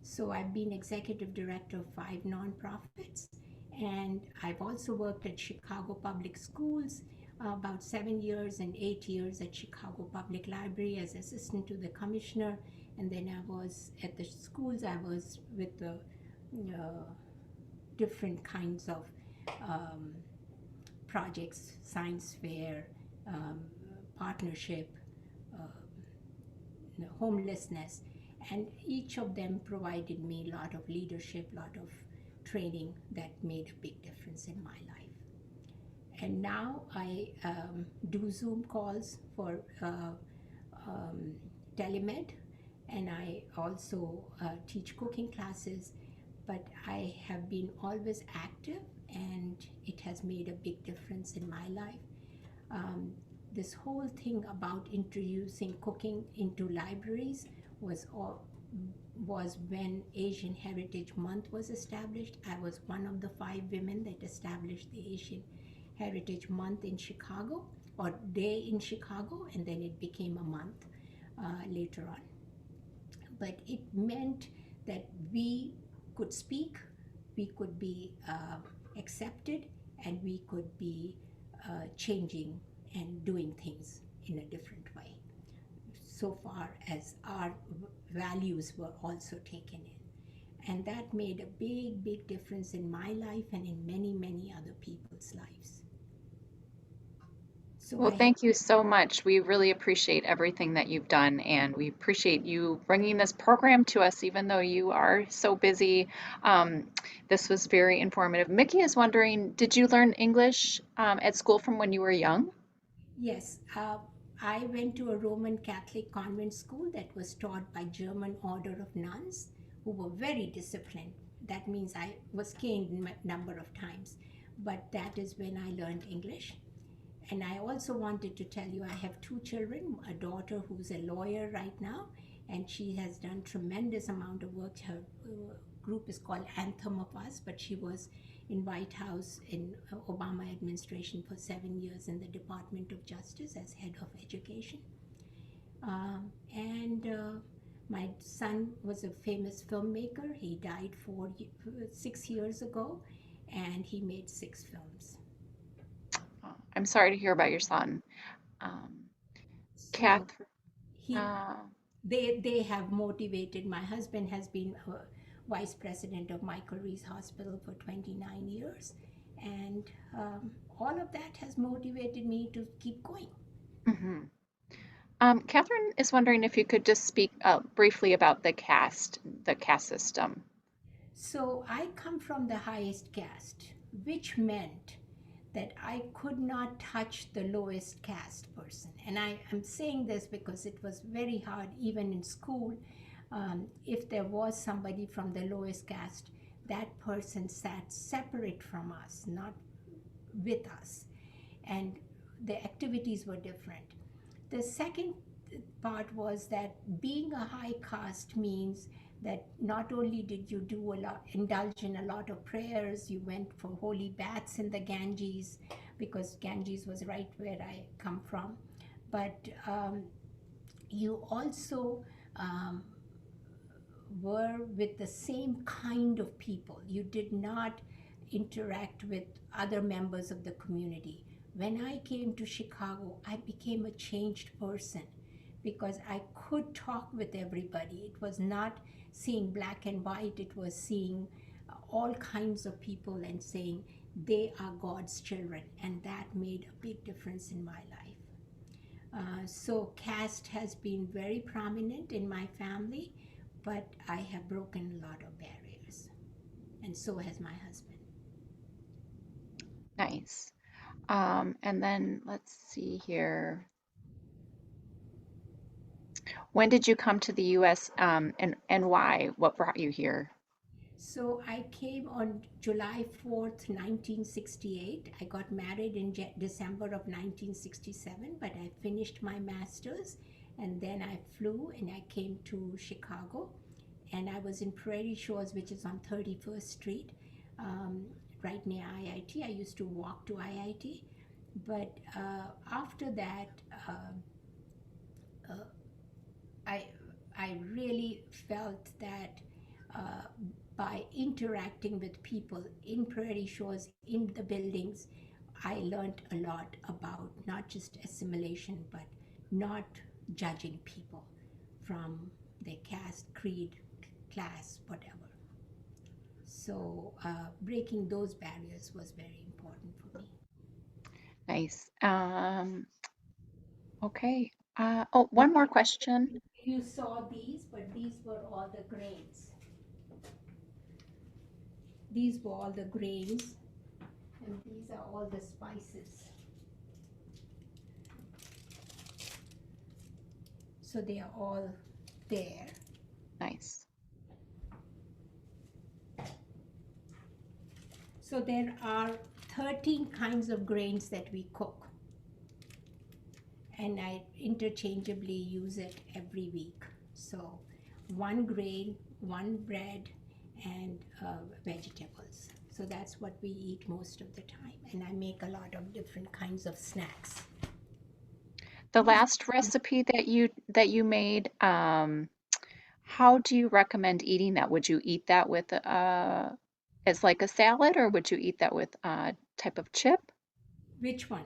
So I've been executive director of 5 nonprofits, and I've also worked at Chicago Public Schools, about 7 years, and 8 years at Chicago Public Library as assistant to the commissioner. And then I was at the schools, I was with the different kinds of projects, science fair, um, partnership, uh, homelessness, and each of them provided me a lot of leadership, lot of training that made a big difference in my life. And now I do Zoom calls for um, telemed, and I also teach cooking classes. But I have been always active, and it has made a big difference in my life. Um, this whole thing about introducing cooking into libraries was was when Asian Heritage Month was established. I was one of the 5 women that established the Asian Heritage Month in Chicago, or day in Chicago, and then it became a month later on. But it meant that we could speak, we could be accepted, and we could be changing and doing things in a different way, so far as our values were also taken in. And that made a big, big difference in my life and in many, many other people's lives. So Well, I have, thank you so much. We really appreciate everything that you've done, and we appreciate you bringing this program to us, even though you are so busy. Um, this was very informative. Mickey is wondering, did you learn English at school from when you were young? yes, I went to a Roman Catholic convent school that was taught by German order of nuns who were very disciplined. That means I was caned a number of times, but that is when I learned English. And I also wanted to tell you I have 2 children, a daughter who's a lawyer right now, and she has done tremendous amount of work. Her group is called Anthem of Us, but she was in White House in Obama administration for 7 years in the Department of Justice as head of education. And my son was a famous filmmaker. He died 6 years ago, and he made 6 films. Oh, I'm sorry to hear about your son. Um, So Catherine, he they have motivated. My husband has been a vice president of Michael Reese Hospital for 29 years, and all of that has motivated me to keep going. mhm. Catherine is wondering if you could just speak briefly about the caste system. So I come from the highest caste, which meant that I could not touch the lowest caste person. And I am saying this because it was very hard, even in school. If there was somebody from the lowest caste, that person sat separate from us, not with us. And the activities were different. The second part was that being a high caste means that not only did you do a lot, indulge in a lot of prayers, you went for holy baths in the Ganges, because Ganges was right where I come from, but you also um, were with the same kind of people. You did not interact with other members of the community. When I came to Chicago, I became a changed person because I could talk with everybody. It was not seeing black and white, it was seeing all kinds of people and saying they are God's children, and that made a big difference in my life. So caste has been very prominent in my family, but I have broken a lot of barriers, and so has my husband. Nice. And then let's see here. When did you come to the US and why? What brought you here? So I came on July 4th, 1968. I got married in December of 1967, but I finished my master's and then I flew and I came to Chicago. And I was in Prairie Shores, which is on 31st Street, um, right near IIT. I used to walk to IIT. But after that, uh, I, I really felt that uh, by interacting with people in Prairie Shores, in the buildings, I learned a lot about not just assimilation, but not judging people from their caste, creed, class, whatever. So breaking those barriers was very important for me. Nice. Okay. Oh, one more question. You saw these, but these were all the grains. These were all the grains, and these are all the spices. So they are all there. Nice. So there are 13 kinds of grains that we cook, and I interchangeably use it every week. So one grain, one bread, and vegetables. So that's what we eat most of the time, and I make a lot of different kinds of snacks. The last recipe that you made, how do you recommend eating that? Would you eat that with as like a salad, or would you eat that with a type of chip? Which one?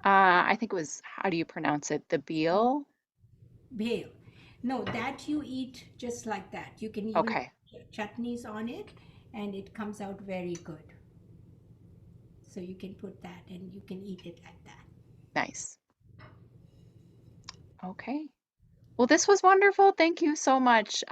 I think it was, how do you pronounce it? The veal? Bhel. No, that you eat just like that. You can even Okay, put chutneys on it, and it comes out very good. So you can put that and you can eat it like that. nice. Okay. Well, this was wonderful. Thank you so much.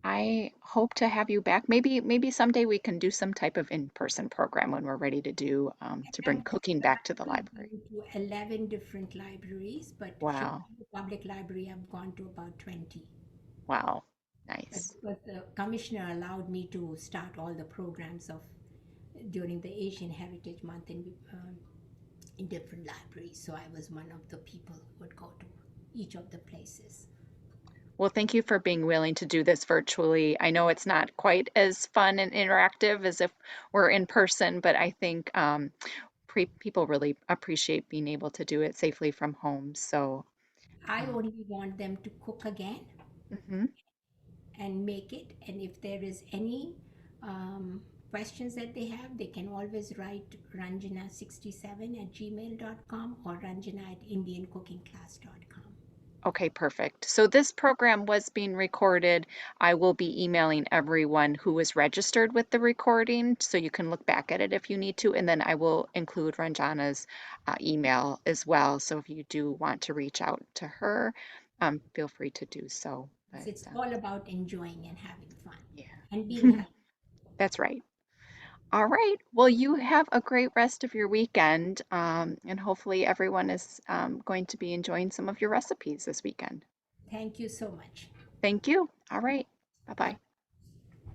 I hope to have you back. Maybe someday we can do some type of in-person program when we're ready to do to bring I've cooking back to the library. been to 11 different libraries, but Wow. Chicago Public Library, I've gone to about 20. Wow. But Nice. because the commissioner allowed me to start all the programs of during the Asian Heritage Month in different libraries, so I was one of the people who would go to each of the places. Well, thank you for being willing to do this virtually. I know it's not quite as fun and interactive as if we're in person, but I think people really appreciate being able to do it safely from home. So, I um, only want them to cook again mhm. and make it. And if there is any questions that they have, they can always write ranjana67@gmail.com or ranjana@indiancookingclass.com. Okay, perfect. So this program was being recorded. I will be emailing everyone who was registered with the recording, so you can look back at it if you need to, and then I will include Ranjana's email as well. So if you do want to reach out to her, feel free to do so. But It's all about enjoying and having fun and being yeah, healthy. that's right. All right. Well, you have a great rest of your weekend, and hopefully everyone is going to be enjoying some of your recipes this weekend. Thank you so much. Thank you. All right. Bye-bye.